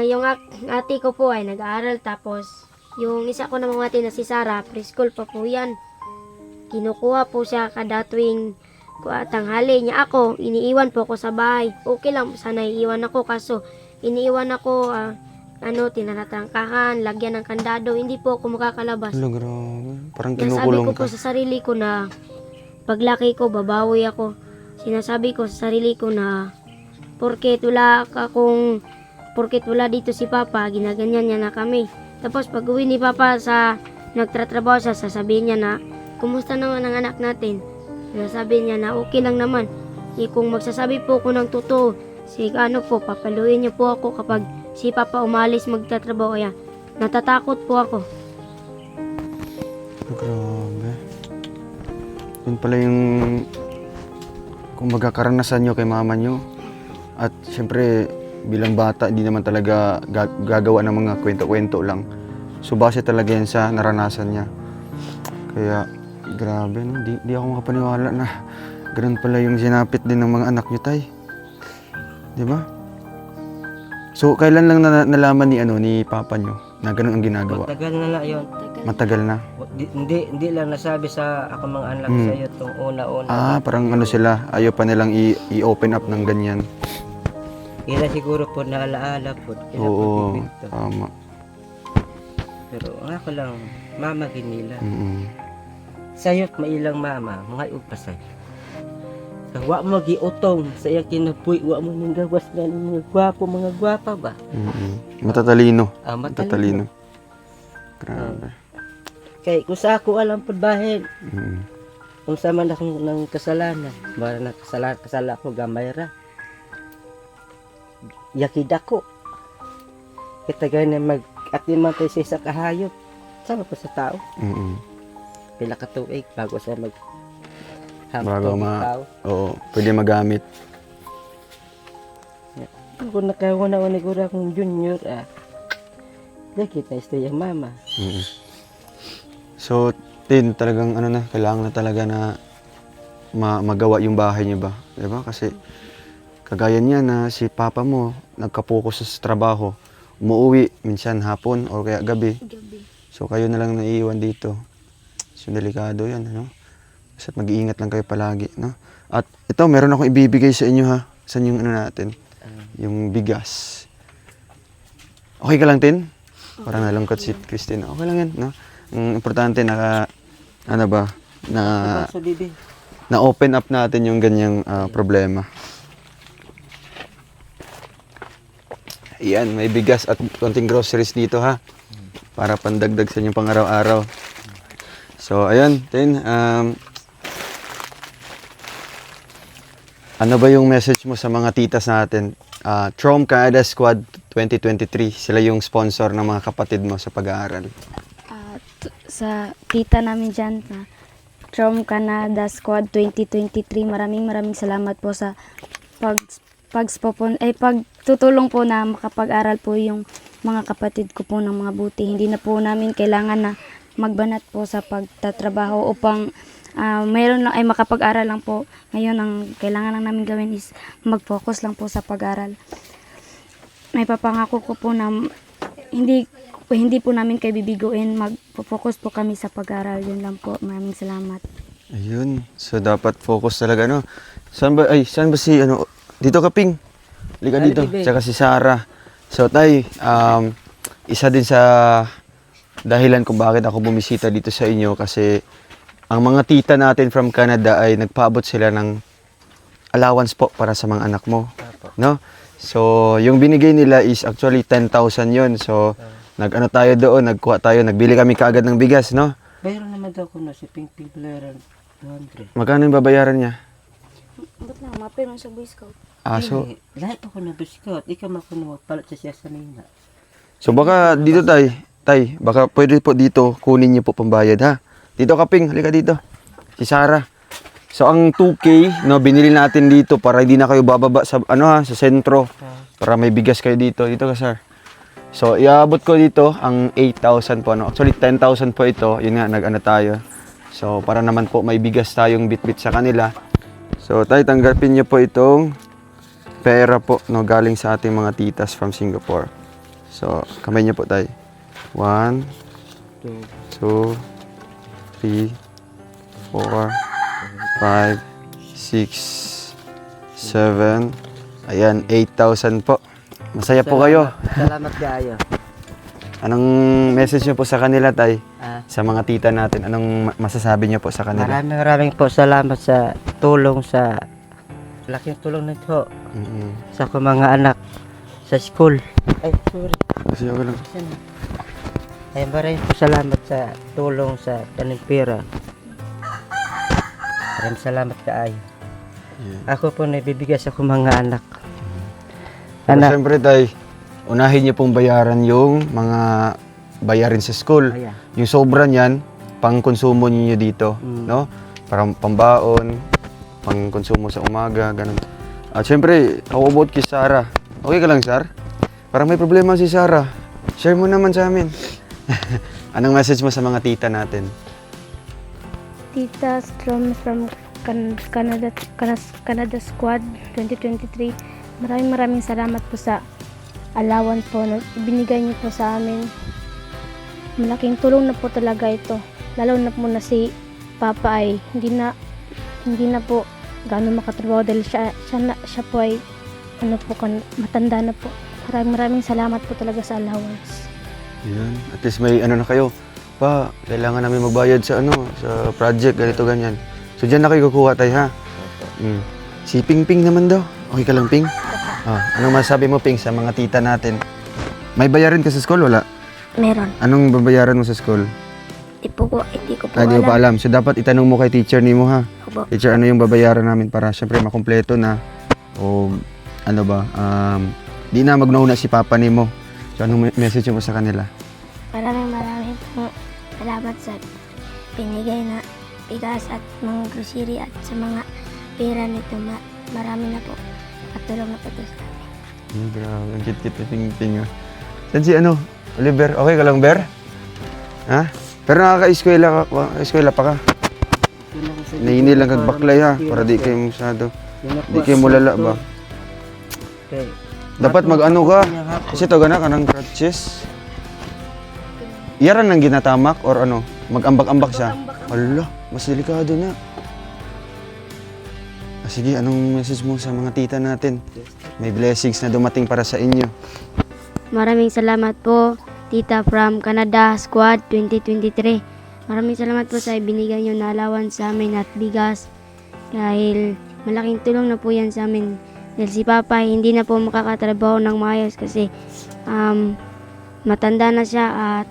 yung ate ko po ay nag-aaral tapos yung isa ko namang ate na si Sarah, preschool pa po yan. Kinukuha po siya kada tuwing tanghali niya ako, iniiwan po ako sa bahay. Okay lang, sana iiwan ako kaso iniiwan ako, tinatangkahan, lagyan ng kandado, hindi po ako makakalabas. Hala, grabe. Parang Nasabi kinukulong ko ka. po sa sarili ko na paglaki ko, babawi ako. Sinasabi ko sa sarili ko na porket wala dito si Papa, ginaganyan niya na kami. Tapos pag uwi ni Papa nagtatrabaho siya, sasabihin niya na, kumusta naman ang anak natin? Sabi niya na okay lang naman. Kung magsasabi po ako ng totoo, papaluin niyo po ako kapag si Papa umalis magtatrabaho. Kaya natatakot po ako. Grabe. Yun pala yung kumbaga karanasan nyo kay mama nyo. At syempre, bilang bata, hindi naman talaga gagawa ng mga kwento-kwento lang. So, base talaga yan sa naranasan niya. Kaya, grabe, no? Di ako makapaniwala na ganun pala yung sinapit din ng mga anak nyo, tay. Di ba? So, kailan lang nalaman ni Papa nyo na ganun ang ginagawa? Matagal na lang yun. Matagal na. Hindi lang nasabi sa ako mga anak sa iyo itong una-una. Parang sila, ayaw pa nilang i-open up ng ganyan. Ila siguro po naalaala po. Ila po Oo, bibigto. tama. Pero ako lang, mama ginila. Mm-mm. Sayot mailang mama, mga upasay. Wa mo giutong sa iyang kinapuy, wa mo ning gawas nga ng mga gwapa ba? Mm-mm. Matatalino. Matalino. Grabe. Kay kung sa ako alam po bahin, Mm-mm. kung sa man akong ng kasalanan, bara na kasala ko gamay ra. Yakid ako. Kita na mag-atiman tayo sa isa kahayop. Sama po sa tao. Mm-mm. Pila ka tuig bago siya Bago tao. Oo, pwede magamit. Kung nakawana-wana ko akong junior, yakid na istay ang mama. Mm-mm. So, Tin, talagang kailangan na talaga na magawa yung bahay niyo ba? Diba? Kasi kagaya niya na si Papa mo nagka-focus sa trabaho, umuwi minsan hapon o kaya gabi. So kayo na lang naiiwan dito. So delikado 'yan, Basta mag-iingat lang kayo palagi, At ito, meron akong ibibigay sa inyo, ha. Saan yung natin? Yung bigas. Okay ka lang, Tin? Parang nalungkot si Christine. Okay lang yan, Ang importante na open up natin yung ganyang problema. Ayan, may bigas at konting groceries dito, ha. Para pandagdag sa inyong pang-araw-araw. So, ayan, Tin. Ano ba yung message mo sa mga titas natin? Trom Canada Squad 2023. Sila yung sponsor ng mga kapatid mo sa pag-aaral. Sa tita namin dyan na Trom Canada Squad 2023, maraming salamat po sa pagtutulong po na makapag-aral po yung mga kapatid ko po ng mga buti. Hindi na po namin kailangan na magbanat po sa pagtatrabaho upang mayroon lang ay makapag-aral lang po. Ngayon ang kailangan lang namin gawin is mag-focus lang po sa pag-aral. May papangako ko po na hindi po namin kayo bibiguin, mag-focus po kami sa pag-aral. Yun lang po. Maraming salamat. Ayun. So, dapat focus talaga, Saan ba si, dito ka, Ping. Lika dito. Tsaka si Sarah. So, tay, isa din sa dahilan kung bakit ako bumisita dito sa inyo kasi ang mga tita natin from Canada ay nagpaabot sila ng allowance po para sa mga anak mo. So, yung binigay nila is actually 10,000 yun. So, tayo doon, nagkuha tayo, nagbili kami kaagad ng bigas, Bayaran naman daw ko si Ping bayaran 200. Magkano yung babayaran niya? Ba't lang, mapirong sa Boy Scout? So, Lahat ako na biskot. Ikaw makunuha, palat siya sa nina. so baka dito tay, baka pwede po dito kunin niyo po pambayad, ha? Dito ka, Ping, halika dito. Si Sarah. So ang 2K, no, binili natin dito para hindi na kayo bababa sa sa sentro. Para may bigas kayo dito. Dito ka, sir. So iabot ko dito ang 8,000 po, no. Actually 10,000 po ito. Yun nga, nag-ano tayo. So para naman po may bigas tayong bitbit sa kanila. So tayo, tanggapin niyo po itong pera po, no, galing sa ating mga titas from Singapore. So kamay niyo po, tayo. 1, 2, 3, 4, 5, 6, 7, ayan, 8,000 po. Masaya po kayo. Salamat kayo. Anong message niyo po sa kanila, tay? Ah, Sa mga tita natin, anong masasabi niyo po sa kanila? maraming po salamat sa tulong sa laking tulong nito sa akong mga anak sa school. Ay, sorry. Kasi ako lang. Ay, maraming po salamat sa tulong sa kaning pera. Maraming salamat kaayo. Ako po nagbibigay sa akong mga anak. Pero Anak. syempre, tay, unahin niyo pong bayaran yung mga bayarin sa school. Ayan. Yung sobra niyan, pang konsumo niyo dito, no? Parang pambaon, pang konsumo sa umaga, ganun. At syempre, how about kay Sarah? Okay ka lang, Sar? Parang may problema si Sarah. Share mo naman sa amin. Anong message mo sa mga tita natin? Tita Strom from Canada Squad 2023. Maraming salamat po sa allowance po na ibinigay niyo po sa amin. Malaking tulong na po talaga ito. Lalo na po na si Papa ay hindi na po gaano makatrabaho dahil siya po ay matanda na po. Maraming salamat po talaga sa allowance. Yan. At least may ano na kayo. Pa, kailangan namin magbayad sa sa project, ganito, ganyan. So dyan na kayo kukuha, tay, ha? Si Ping Ping naman daw. Okay ka lang, Ping? Anong masabi mo, Ping, sa mga tita natin? May bayarin ka sa school, wala? Meron. Anong babayaran mo sa school? Hindi ko po Hindi ko pa alam. So dapat itanong mo kay teacher ni mo, ha? Opo. Teacher, ano yung babayaran namin para syempre makumpleto na o ano ba, di na magnauna si Papa ni mo. So anong message mo sa kanila? Maraming po salamat sa pinigay na bigas at mga grocery at sa mga pera nito. Marami na po. Patulong na po ito sa amin. Grabe, ang kit-kit na Ping-Ping. Saan si Oliver? Okay ka lang, Ber? Ha? Pero nakaka-eskwela pa ka. Naini lang kagbaklay, ha? Para di kayo masyado. Di kayo mulala ba? Okay. Dapat mag-ano ka. Kasi ito gana ka ng crutches. Iyaran ng ginatamak or ano? Mag-ambak-ambak siya? Hala, mas delikado na. Sige, anong message mo sa mga tita natin? May blessings na dumating para sa inyo. Maraming salamat po, Tita from Canada Squad 2023. Maraming salamat po sa ibinigay nyo na allowance sa amin at bigas. Dahil malaking tulong na po yan sa amin. Dahil si Papa hindi na po makakatrabaho ng maayos kasi matanda na siya at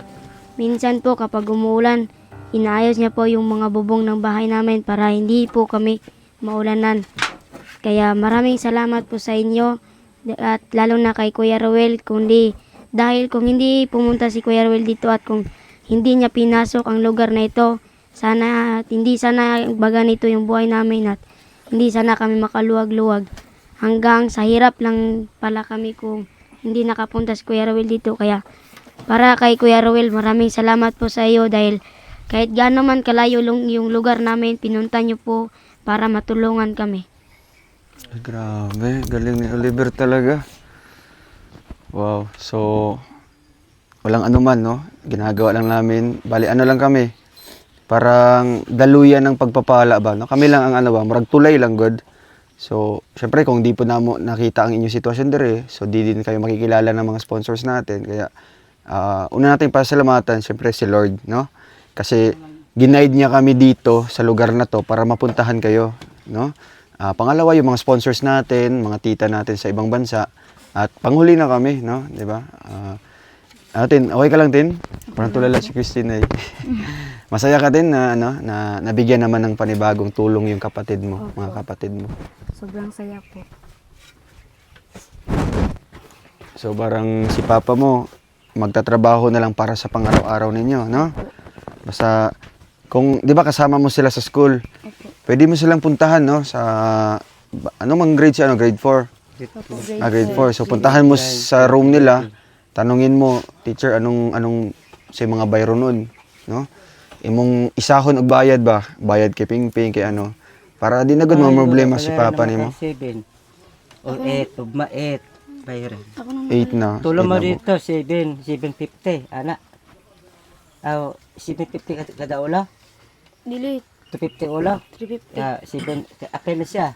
minsan po kapag umuulan, inaayos niya po yung mga bubong ng bahay namin para hindi po kami maulanan. Kaya maraming salamat po sa inyo at lalo na kay Kuya Ruel dahil kung hindi pumunta si Kuya Ruel dito at kung hindi niya pinasok ang lugar na ito, hindi sana baganito yung buhay namin at hindi sana kami makaluwag-luwag. Hanggang sa hirap lang pala kami kung hindi nakapunta si Kuya Ruel dito. Kaya para kay Kuya Ruel, maraming salamat po sa iyo dahil kahit gaano man kalayo yung lugar namin, pinunta niyo po para matulungan kami. Ay, grabe, galing ni Oliver talaga. Wow, so walang anuman, no? Ginagawa lang namin, bali ano lang kami, parang daluyan ng pagpapala ba, no? Kami lang ang marag tulay lang, God. So, syempre kung di po namo nakita ang inyong sitwasyon dire, so di din kayo makikilala ng mga sponsors natin. Kaya una nating pasalamatan syempre si Lord, no? Kasi ginaid niya kami dito sa lugar na to para mapuntahan kayo, no? Pangalawa yung mga sponsors natin, mga tita natin sa ibang bansa at panghuli na kami, no? 'Di ba? Tin, okay ka lang, Tin? Parang tulala si Christine. Masaya ka din na nabigyan naman ng panibagong tulong yung kapatid mo, mga kapatid mo. Sobrang saya po. So parang si Papa mo magtatrabaho na lang para sa pang-araw-araw ninyo, no? Basta kung 'di ba kasama mo sila sa school. pwede mo silang puntahan, no? Sa, ano mang grade siya, ano? Grade 4? Grade 4. So, puntahan mo sa room nila, tanungin mo, teacher, anong sa mga bayro nun, no? Imong isahon og bayad ba? Bayad kay Pingping, kay ano? Para di na gud mo problema si papa nimo. 7 o 8 ug ma 8 bayaran. 8 na. Tulo 8 mo na po. dito 750 ana. Aw 750 kada ula. Dili, 250 ula. 350. 7 apel na siya.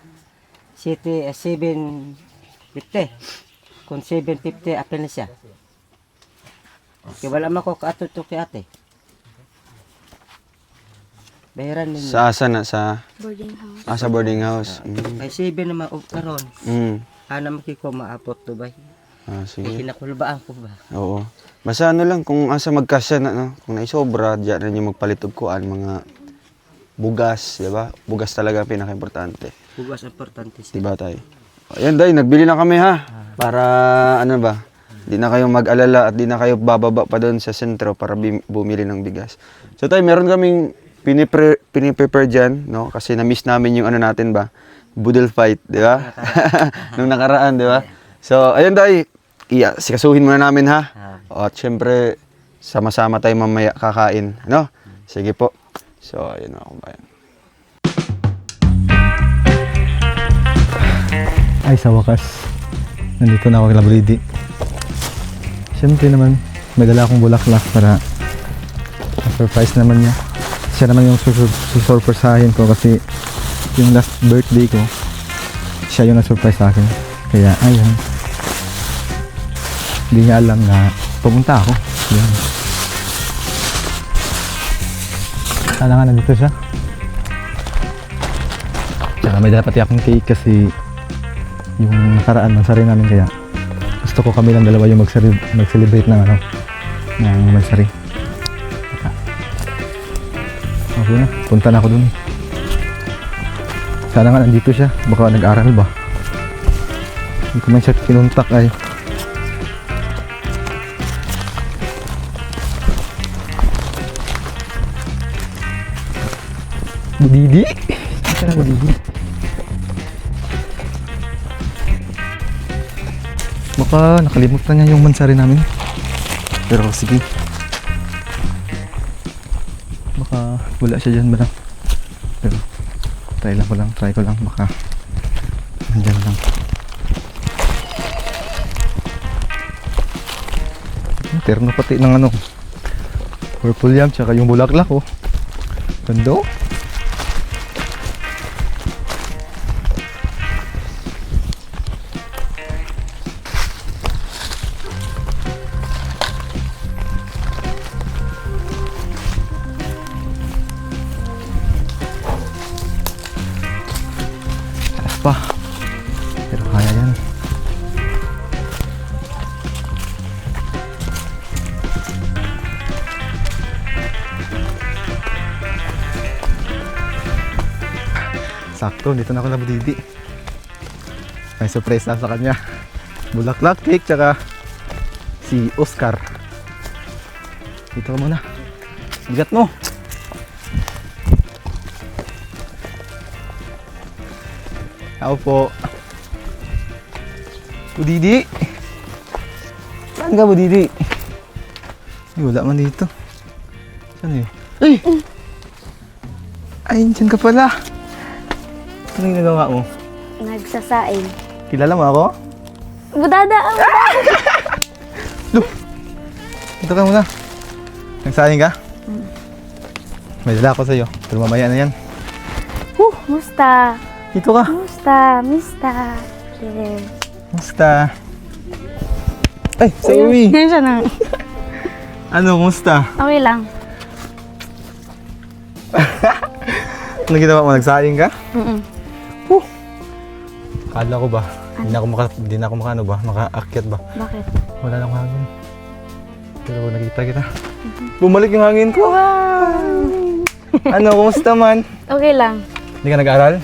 750. Kung 750 apel na siya. Kaya wala man ko kaato to kay ate. Bayaran ninyo. Sa asa na sa Boarding house. sa boarding house. May 7 na maog karon. Ana makiko maapot to ba? Sige. Kinakulbaan ko ba? Oo. Basta ano lang, kung asa magkasya na, no? Kung naisobra, diyan na nyo magpalit og kuan, mga bugas, di ba? Bugas talaga ang pinaka-importante. Bugas importante Di ba tayo? Ayan, Day, nagbili na kami ha. Para, ano ba, di na kayo mag-alala at di na kayo bababa pa doon sa sentro para bumili ng bigas. So tayo, meron kaming piniprepare dyan, no? Kasi na-miss namin yung ano natin ba? Boodle fight, di ba? Nung nakaraan, di ba? So, ayun, Day, sikasuhin muna namin ha. At syempre, sama-sama tayo mamaya kakain, no? Sige po. So, ayun mga kumbayan. Ay, sa wakas. Nandito na ako kay Labridi. Siyempre naman, may dala akong bulaklak para surprise naman niya. Siya naman yung susurpresahin ko kasi yung last birthday ko, siya yung nag-surprise sa akin. Kaya, ayun. Hindi niya alam na pumunta ako. Yan. Sana nga nandito siya. Tsaka may dala pati akong cake kasi yung nakaraan mansari namin kaya gusto ko kami lang dalawa yung mag-celebrate ng ano ng mansari. Okay na, punta na ako dun. Sana nga nandito siya, baka nag-aral ba. Hindi ko man siya kinuntak ay. Budidi? Saan na Budidi? Baka nakalimutan niya yung mansari namin. Pero sige. Baka wala siya dyan ba lang. Pero try ko lang. Baka nandyan lang. Terno pati ng ano. Purple yam tsaka yung bulaklak oh. Ganda oh. Pa. Pero kaya yan. Sakto, dito na ako na Budidi. May surprise na sa kanya. Bulaklak cake, tsaka si Oscar. Dito ka muna. Bigat mo. Ako po. Budidi. Saan ka Budidi? Ay, wala man dito. Saan yun? Ay! Ay, dyan ka pala. Ano yung nagawa mo? Nagsasaing. Kilala mo ako? Budada! Dito ka muna. Nagsayang ka? May dala ako sa'yo. Pero mamaya na yan. Musta? Dito ka. Musta? Mista? Yes. Musta? Ay, sa uwi. Yan siya na. Ano, musta? Okay lang. Ano ginawa mo? Nagsayang ka? Kala ko ba? Hindi na ako makaakyat ba? Bakit? Wala lang hangin. Pero nakita kita. Bumalik yung hangin ko. Ano, kumusta man? Okay lang. Hindi ka nag-aaral?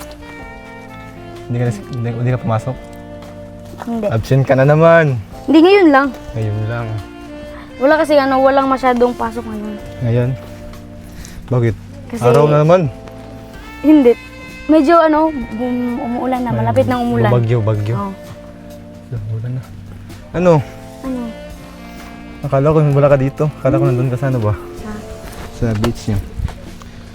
Hindi ka pumasok? Hindi. Absent ka na naman. Hindi, ngayon lang. Ngayon lang. Wala kasi walang masyadong pasok ngayon. Ngayon? Bakit? Kasi, Araw na naman. Hindi. medyo umuulan na, malapit ng umulan. Bagyo. Oo. Ulan na. Ano? Ano? Akala ko wala ka dito. Akala ko nandun ka sa ano ba? Sa beach niyo.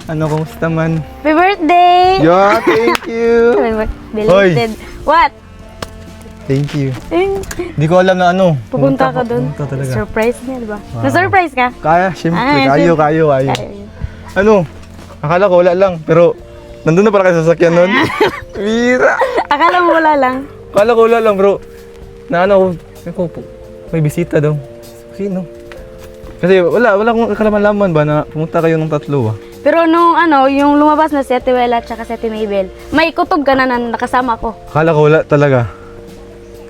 Ano, kumusta man? Happy birthday! Yeah, thank you! Belated. What? Thank you. Hindi ko alam na ano. Pupunta ka doon. Pupunta talaga. Surprise niya, di ba? Wow. Na-surprise ka? Kaya, syempre. Ah, Kayo. Kaya. Ano? Akala ko wala lang. Pero, nandun na pala kayo sa sasakyan nun. Mira! Akala mo wala lang. Akala ko wala lang, bro. Na ano ko, may bisita daw. Sino? Kasi wala akong kalaman-laman ba na pumunta kayo ng tatlo ba? Pero nung yung lumabas na si Ate Wela at saka si Ate Mabel, may kutob ka na nakasama ko. Akala ko wala talaga.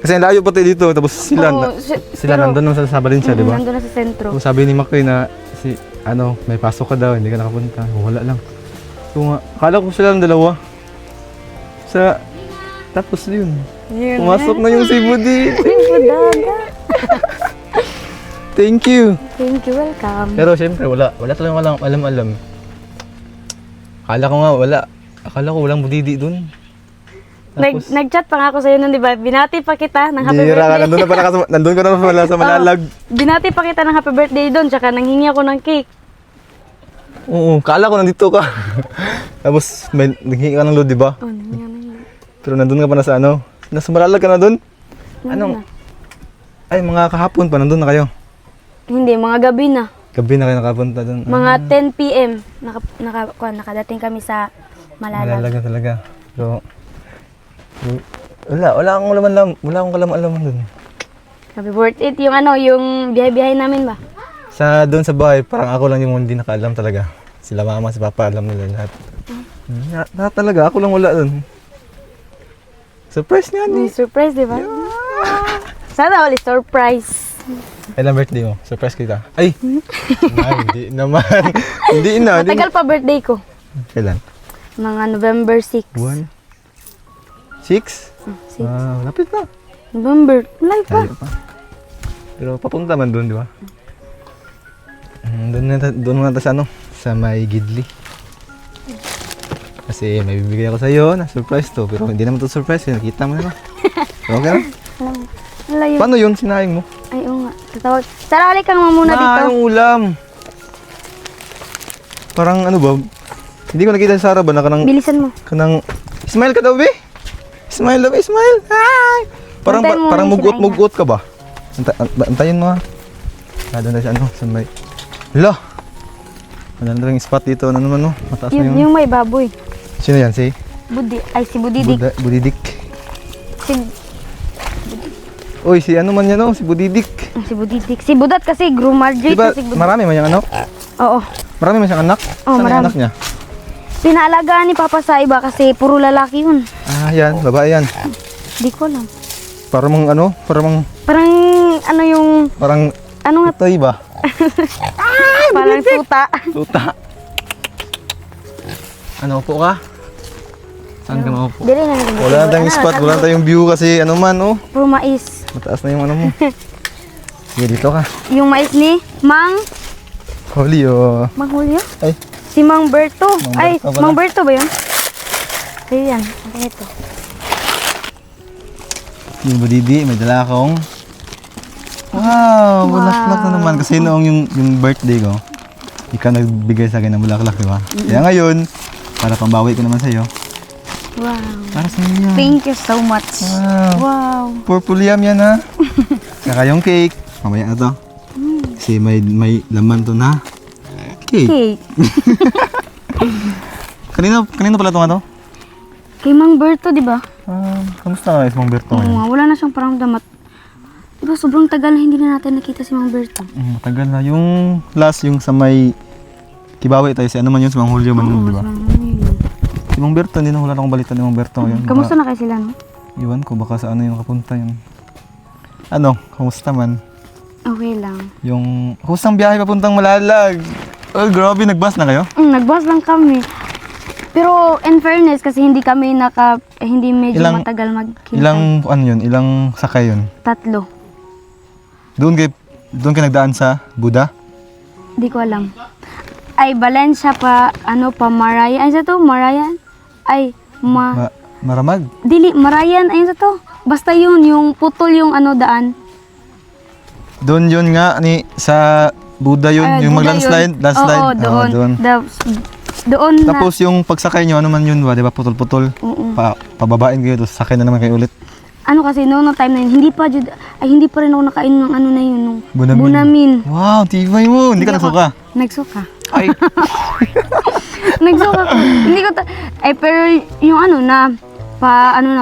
Kasi ang layo pati dito, tapos sila, Oo, sila pero- nandun naman sa Valencia, di ba? Nandun na sa sentro. So, sabi ni Makoy na may pasok ka daw, hindi ka nakapunta. Wala lang. So nga, akala ko sila ng dalawa. Tapos yun. Pumasok na yung si Budi. Thank you. Thank you, welcome. Pero syempre, wala talagang alam-alam. Akala ko walang budidi dun. Tapos, Nag-chat pa nga ako sa'yo nun, di ba? Binati pa kita ng happy bihira ka, birthday. nandun ka na pala sa Malalag. Binati pa kita ng happy birthday doon, tsaka nanghingi ako ng cake. Oo, kala ko nandito ka. Tapos, naghingi ka ng load, di ba? Oh, nanghingi na. Pero nandun ka pa na sa ano? Nasa Malalag ka na dun? Nandun na. Ay, mga kahapon pa, nandun na kayo. Hindi, mga gabi na. Gabi na kayo nakapunta dun. Mga 10 p.m. Nakadating kami sa Malalag. Malalag na talaga. So, wala akong kalaman dun. Happy birthday. Yung biyahe-biyahe namin ba? Doon sa bahay, parang ako lang yung hindi nakaalam talaga. Sila mama, si papa, alam nila lahat. Lahat talaga, ako lang wala dun. Surprise nga May ni. surprise, di ba? Sana all is surprise. Kailan birthday mo? Surprise kita. Ay! Hindi naman. Hindi na. Matagal pa birthday ko. Kailan? Mga November 6. 1? 6? 6. Wow, lapit na. November. Malay pa. Tayo pa. Pero papunta man doon, di ba? Doon na sa sa may Gidli. Kasi may bibigay ako sa iyo na surprise to, pero hindi naman to surprise, nakita mo na ba? Okay na? Malayo. Paano yun sinayang mo? Ay, oo nga. Tatawag. Sara, halika nga muna dito. Yung ulam. Parang ano ba? Hindi ko nakita si Sarah ba na Bilisan mo. Smile ka daw, be? Smile daw, be, smile. Hi! Antayin mo Parang yung mugot ka ba? Antayin mo ha. Doon na siya sa may... Hala! Wala na yung spot dito. Ano naman, no? Mataas na Yung may baboy. Sino yan? Si Budidik. Budidik. Si Uy, si ano man yan, no? Si Budidik. Budidik. Si Budat kasi, Grumarjoy Diba, kasi Budat. marami man yung ano? Oo. Marami man siyang anak? Oo, Saan yung marami. anak niya? Pinaalagaan ni Papa sa iba kasi puro lalaki yun. Ah, yan. Babae yan. Di ko alam. Parang ano? Parang yung... Parang Ano nga? toy ba? Parang tuta. Tuta. Ano, upo ka? Saan ka maupo? Dili na natin. Wala na tayong spot, wala na tayong view kasi ano man, oh. Puro mais. Mataas na yung ano mo. Sige, dito ka. Yung mais ni Mang Holy, oh. Julio? Ay, Si Mang Berto. Mang Ay, Berto pala. Mang Berto ba yun? Ayan. Ano ito? yung budidi, may dala akong... Wow, bulaklak na naman. Kasi noong yung birthday ko, ikaw nagbigay sa akin ng bulaklak, di ba? Kaya ngayon, para pambawi ko naman sa'yo, Wow. para sa iyo yan. Thank you so much. Wow. Wow. Purple yam yan, ha? Saka yung cake. Mamaya na to. Kasi may laman to na cake. Cake. Kanino pala itong ano? Kay Mang Berto, di ba? Kamusta nga Mang Berto Oo ngayon? nga, wala na siyang paramdam at diba, sobrang tagal na hindi na natin nakita si Mang Berto. Matagal na. Yung last, yung sa may Kibawi tayo, si ano man yun, si Mang Julio man yun, di ba? Si Mang Berto, hindi na wala akong balita ni Mang Berto ngayon. Kamusta na kayo sila, no? Iwan ko, baka sa ano yung kapunta yun. Ano, kamusta man? Okay lang. Yung, kusang biyahe papuntang Malalag. Oh, grabe, nag-bus na kayo? Nag-bus lang kami. Pero in fairness, kasi hindi kami hindi medyo matagal magkita. Ilang, ano yun, ilang sakay yun? 3. Doon kayo nagdaan sa Buda? Di ko alam. Ay, Valencia pa, Marayan. Ay, sa to, Marayan? Ay, Maramag. Dili, marayan, ayun sa to. Basta yun, yung putol yung ano daan. Doon yun nga ni sa Buddha yun, yung Buddha mag-landslide. yun. Landslide. Oo, doon. doon. Doon na. Tapos yung pagsakay nyo, ano man yun ba? Di ba putol-putol? Oo. Pababain kayo, tapos sakay na naman kayo ulit. Ano kasi noong time na yun, hindi pa rin ako nakain ng ano na yun, nung Bunamin. bunamin. Wow, tibay mo. Hindi ka nasuka. Nagsuka. Ay. Nagsuka ko. Hindi ko pero yung ano na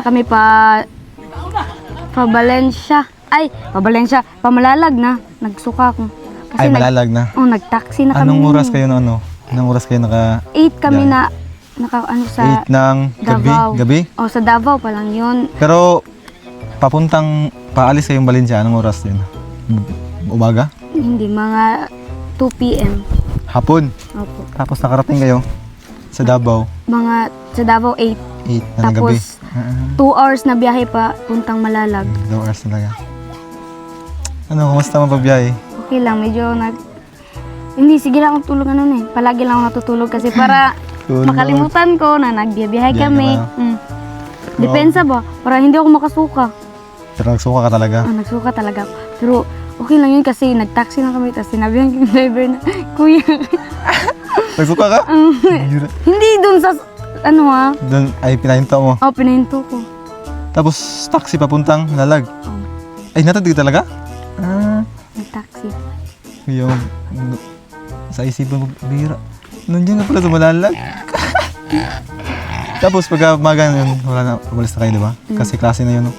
kami pa Valencia. Pamalalag na. Nagsuka ko. Ay, malalag na. Nag-taxi na kami. Anong oras kayo na ano? Anong oras kayo 8 kami Yan. na sa 8 ng gabi? Davao. Gabi? Sa Davao pa lang yun. Pero paalis kayong Valencia, anong oras din? Umaga? Hindi, mga 2 p.m. Hapon? Opo. Tapos nakarating kayo sa Davao? Sa Davao 8. 8 na ng gabi? Tapos 2 hours na biyahe pa puntang Malalag. 2 hours talaga. Ano, kumusta mo pagbiyahe? Okay lang, medyo hindi, sige lang akong tulog Palagi lang ako natutulog kasi para Tulog. makalimutan ko na nagbiyahe Biyahe kami. ka Depensa ba? Para hindi ako makasuka. Pero nagsuka ka talaga? Nagsuka talaga ako. Pero okay lang yun kasi nag-taxi lang kami tapos sinabihan yung driver na, Kuya, Nagsuka ka? hindi dun sa, Doon ay pinahinto mo. pinahinto ko. Tapos taxi papuntang Lalag. Ay, natagdig talaga? Nag-taxi. Yung sa isipan mo, bira. Nandiyan nga pala sa Malalag. Tapos pagka umaga yun, wala na, umalis na kayo, di ba? Kasi klase na yun, no?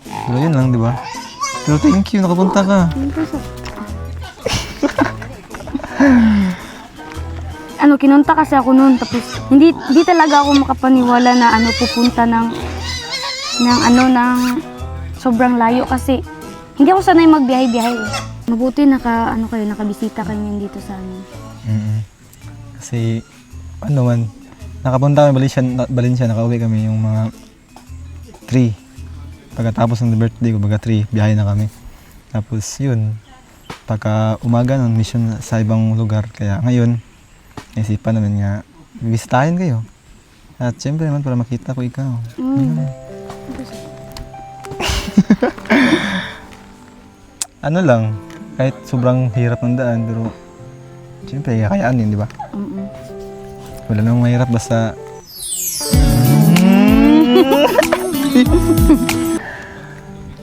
Pero yun lang, di ba? Pero thank you, nakapunta ka. Kinunta kasi ako noon tapos hindi talaga ako makapaniwala na pupunta ng sobrang layo kasi hindi ako sanay magbiyahe-biyahe. Mabuti nakabisita kayo ngayon dito sa amin. Kasi nakapunta kami Valencia, nakauwi kami yung mga 3. Pagkatapos ng birthday ko, baga 3, biyahe na kami. Tapos yun, pagka umaga nun, mission sa ibang lugar. Kaya ngayon, naisipan namin nga, bibisitahin kayo. At syempre naman para makita ko ikaw. Ano lang, kahit sobrang hirap ng daan, pero syempre kakayaan yun, di ba? Wala namang mahirap basta...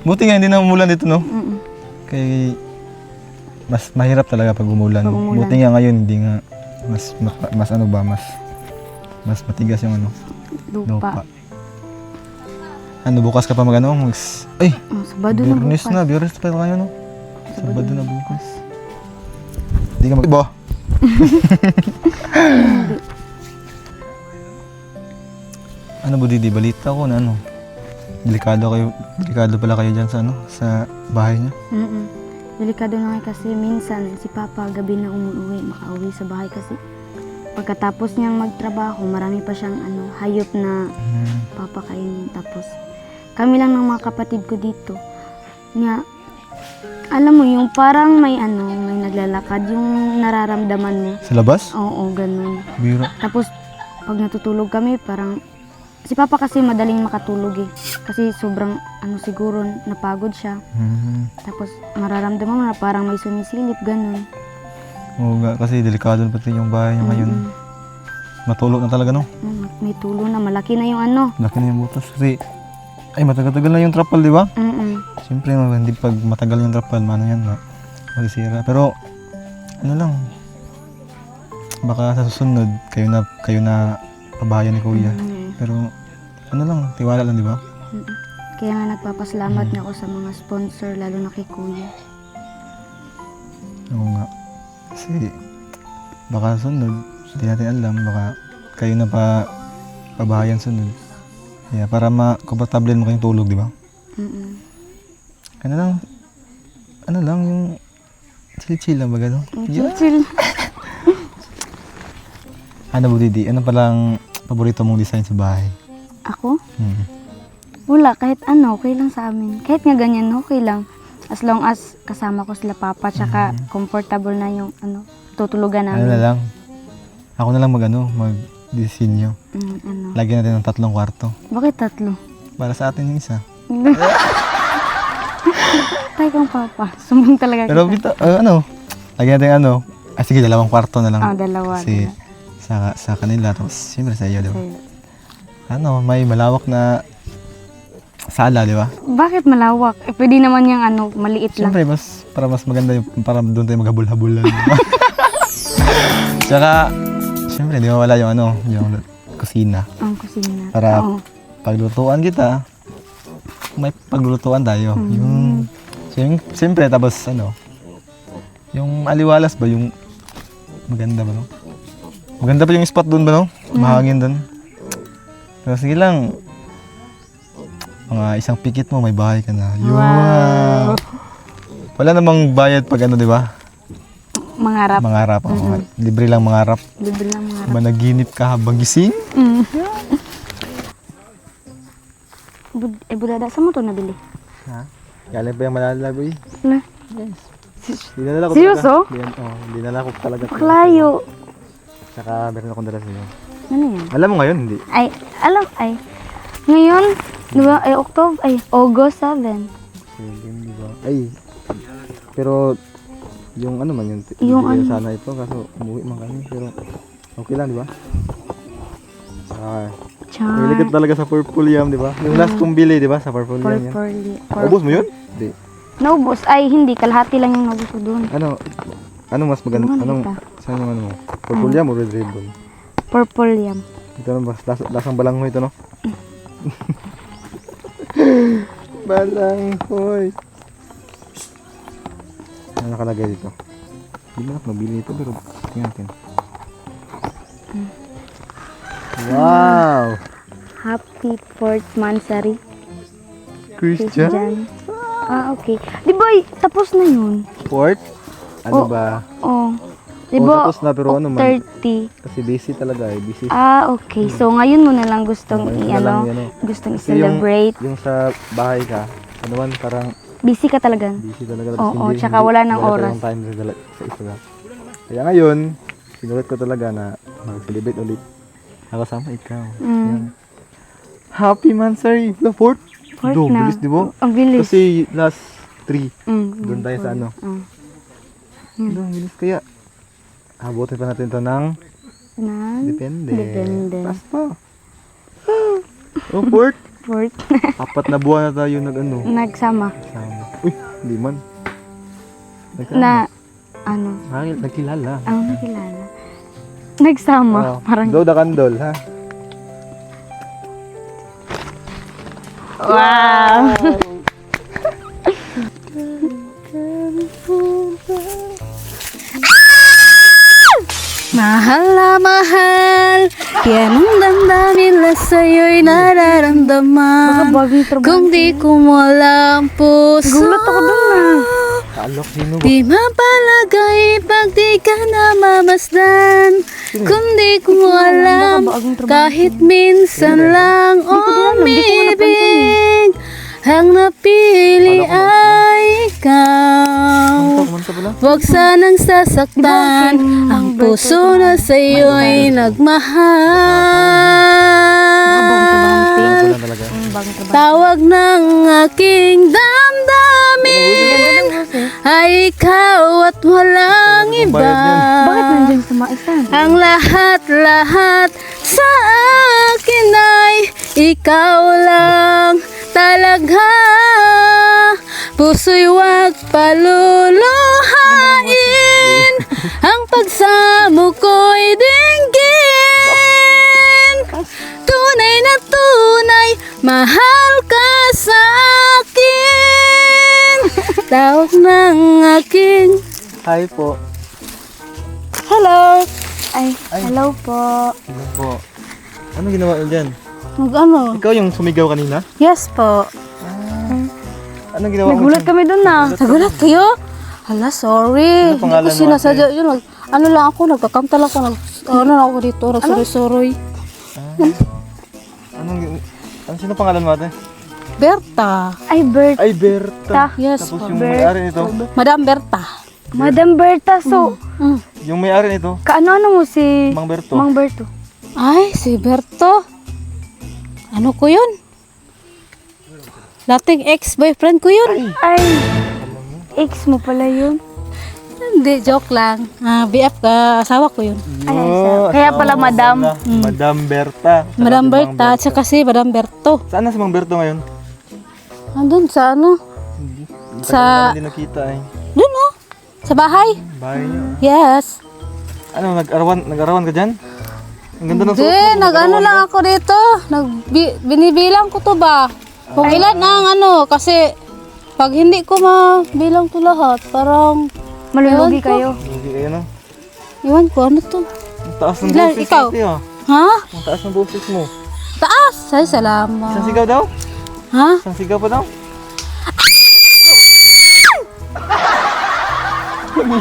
Buti nga hindi na umulan dito, no? Kaya mas mahirap talaga pag umulan. Buti nga ngayon, hindi nga mas matigas yung lupa. Bukas ka pa ay, Sabado na bukas. Biyernes pa kayo, no? Sabado na bukas. Hindi ka mag-ibo. Budidi, balita ko na delikado pala kayo dyan sa bahay niya. Delikado na kasi minsan si Papa gabi na makauwi sa bahay kasi pagkatapos niyang magtrabaho, marami pa siyang hayop na papakainin. Tapos kami lang ng mga kapatid ko dito. Alam mo yung parang may naglalakad yung nararamdaman mo. Sa labas? Oo, ganun. Bira. Tapos pag natutulog kami, parang si Papa kasi madaling makatulog kasi sobrang siguro napagod siya. Tapos mararamdaman mo na parang may sumisilip, ganun. Oo nga, kasi delikado na pati yung bahay niya ngayon. Matulog na talaga, no? May tulo na, malaki na yung Laki na yung butas kasi matagal-tagal na yung trapal, di ba? Siyempre, hindi pag matagal yung trapal, masisira. Pero, baka sa susunod, kayo na pabahayan ni Kuya. Pero, tiwala lang, di ba? Kaya nga nagpapasalamat na ako sa mga sponsor, lalo na kay Kuya. Oo nga. Kasi, baka sunod, hindi natin alam, baka kayo na pabahayan sunod. Kaya para komportable mo kayong tulog, di ba? Ano lang, yung chill-chill lang ba gano'n? Chill. Budidi, ano palang paborito mong design sa bahay? Ako? Wala, kahit okay lang sa amin. Kahit nga ganyan, okay lang. As long as kasama ko sila Papa, tsaka comfortable na yung tutulugan namin. Ano na lang, ako na lang disenyo. Ano? Lagyan natin ng 3 kwarto. Bakit 3? Para sa atin yung isa. Tay kang papa. Sumbong talaga Pero kita. lagyan natin sige, 2 kwarto na lang. Dalawa. Kasi sa kanila, tapos siyempre sa iyo, di ba? Sa'yo. May malawak na sala, di ba? Bakit malawak? Pwede naman yung maliit lang. Siyempre, para mas maganda para doon tayo maghabol-habol lang. Di ba? Tsaka, siyempre, di mawala yung yung kusina. Ang kusina. Para Oo. paglutuan kita, may paglulutuan tayo. Siyempre, tapos yung aliwalas ba, yung maganda ba, no? Maganda pa yung spot doon ba, no? Mahangin doon. Pero sige lang, mga isang pikit mo, may bahay ka na. Wow. Wala namang bayad pag di ba? Mangarap. Mangarap. Libre lang mangarap. Libre lang mangarap. Managinip ka habang gising. Budada, saan mo ito nabili? Ha? Galing pa yung Malala, boy. Wala. Dinala ko Seryoso? talaga. Dinala ko talaga. Paklayo. Tsaka meron akong dala sa'yo. Ano yan? Alam mo ngayon, hindi. Ngayon, di ba, August 7. Di ba? Pero yung man Yung bibigyan sana ito kaso umuwi man kami pero okay lang, di ba? Nilikat talaga sa purple yam, di ba? Yung last kong bili, di ba? Sa purple yam yan. Ubus mo yun? Hindi. Naubos. Hindi. Kalahati lang yung naubos ko doon. Ano mas maganda? Ano Saan yung mo? Purple yam o red ribbon? Purple yam. Ito na ba? Lasang balanghoy ito, no? Balanghoy. Ano nakalagay dito? Hindi mo ako nabili ito pero tingnan natin. Wow! Happy 4th Mansari. Christian? Okay. Di ba, tapos na yun? Sport? Ano Oh. ba? Di ba, tapos na pero man? 30. Kasi busy talaga busy. Okay. So, ngayon mo na lang gustong Ngayon na lang yan, gustong Kasi i-celebrate. Yung sa bahay ka, parang Busy ka talaga. busy talaga. Oo, tsaka wala ng oras. Wala tayong time sa isa. Kaya ngayon, sinulit ko talaga na mag-celebrate ulit. Nakasama ikaw. Yan. Happy Mansari! The 4th? Fourth na. Bilis, di ba? Ang bilis. Kasi last 3. Doon tayo sa bilis kaya. Abutin pa natin to ng depende. Pas pa. 4th? 4th. 4 na buwan na tayo Nagsama. Uy, hindi man. Nagkilala. Ang nakilala. Nagsama. Parang, Blow the candle, ha? wow. Mahal na mahal, yan ang damdamin na sa'yo'y nararamdaman. Kung di ko mo alam puso, gulat ako doon Kaalok, sino ba? di mapalagay pag di ka na mamasdan. Kung di ko mo alam, kahit minsan lang umibig, ang napili ay ikaw. Huwag sanang sasaktan ang puso na sa'yo'y nagmahal. Tawag ng aking damdamin ay ikaw at walang iba. Bakit nandiyan sa maisan? Ang lahat-lahat sa akin ay ikaw lang talaga. Puso'y huwag paluluhain, ang pagsamo ko'y dinggin. Tunay na tunay, mahal ka sa akin. Tawag ng aking Hi po. Hello. Hello po. Ano po? Ano ginawa mo dyan? Mag-ano? Ikaw yung sumigaw kanina? Yes po. Anong ginawa mo Nagulat dyan? kami doon na. Nagulat kayo? Hala, sorry. Ano pangalan Hindi ko mo, sinasadya yun. Ano lang ako, nagkakamta lang ako. Ano lang ako dito, nagsuroy-suroy. Sino pangalan mo ate? Berta. Ay, Berta. Ay, Berta. Yes, Tapos yung may-ari nito. Madam Berta. Madam Berta, so, Yung may-ari nito, kaano-ano mo si Mang Berto. Mang Berto? Ay, si Berto. Ano ko yun? Dating ex-boyfriend ko yun. Ay, ex mo pala yun. Hindi, joke lang. BF ka, asawa ko yun. Kaya pala, madam. Madam Berta. Madam Berta, at saka si Madam Berto. Saan na si Mang Berto ngayon? Andun sa ano? Sa, Hindi nakita eh. dun oh. Sa bahay. Bahay niyo. Yes. Ano, nag-arawan ka dyan? Ang ganda ng suot Hindi, mo. nag-ano lang ako dito. Binibilang ko to ba? Kung ilan ang ano, kasi pag hindi ko mabilang to lahat, parang Malulugi Ewan ko. kayo. Hindi kayo no? iwan ko, ano to? Ang taas ng Ilan, boses ikaw? ate, ah. Ha? Ang taas ng boses mo. Taas! Ay, Isang salamat. sigaw daw? Ha? Isang sigaw pa daw? Sabi,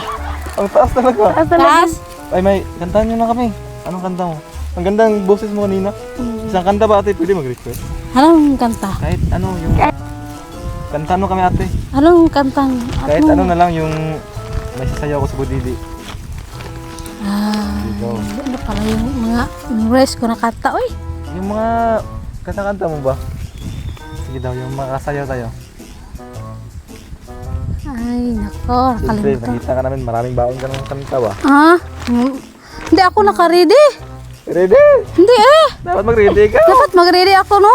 ang taas talaga. Taas? Ay, may kantahan nyo na kami. Anong kanta mo? Ang ganda ng boses mo kanina. Isang kanta ba ate? Pwede mag-request? Anong kanta? Kahit ano yung... Kantahan mo kami ate. Anong kantang? Kahit ano na lang yung... May sasayaw ko sa budidi. Go. Ano pala yung mga memories ko na kanta? Uy! Yung mga kanta-kanta mo ba? Sige daw, yung makasayaw tayo. Ay, nako, Siyempre, nakalimutan. nakita ka namin, maraming baon ka ng kanta ba? Ha? Hindi ako naka-ready. Ready? Hindi eh. Dapat mag-ready ka. Dapat mag-ready ako, no?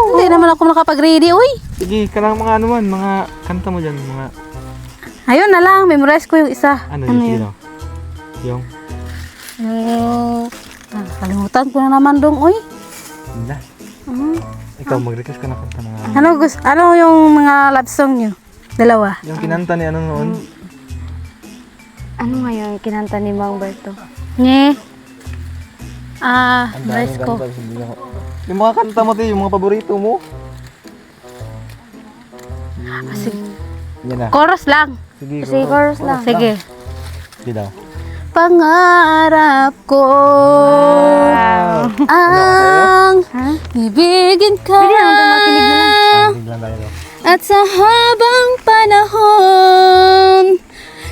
Hindi naman ako nakapag-ready, uy. Sige, ka lang mga ano man, mga kanta mo dyan, mga... Ayun na lang, memorize ko yung isa. Ano yung sige daw? Yung... Kalimutan ko na naman dong, uy. Hindi na. Ikaw, mag-request ka na kanta mga... Ano yung mga love song nyo? Dalawa. Yung kinanta ni ano noon? Ano nga yung kinanta ni Mang Berto? Nye. Ang Memorize daming ko. kanta, hindi ako. Yung mga kanta mo, te, yung mga paborito mo. Yan na. Chorus lang. Sige, Sige, chorus lang. Sige. Sige daw. Pangarap ko ang ibigin ka Biglang tayo daw. at sa habang panahon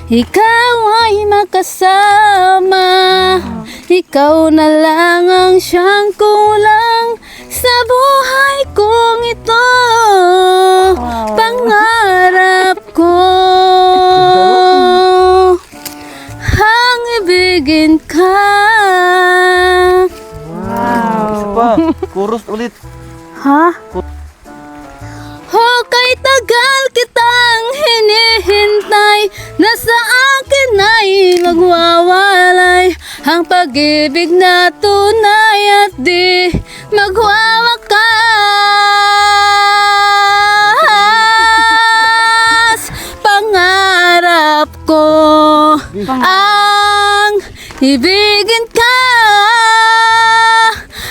ikaw ay makasama. Ikaw na lang ang siyang kulang sa buhay kong ito. Pangarap ko ang ibigin ka. Isa pa, chorus ulit. Ha? Kay tagal kitang hinihintay, na sa akin ay magwawalay ang pag-ibig na tunay at di magwawakas. Pangarap ko ang ibigin ka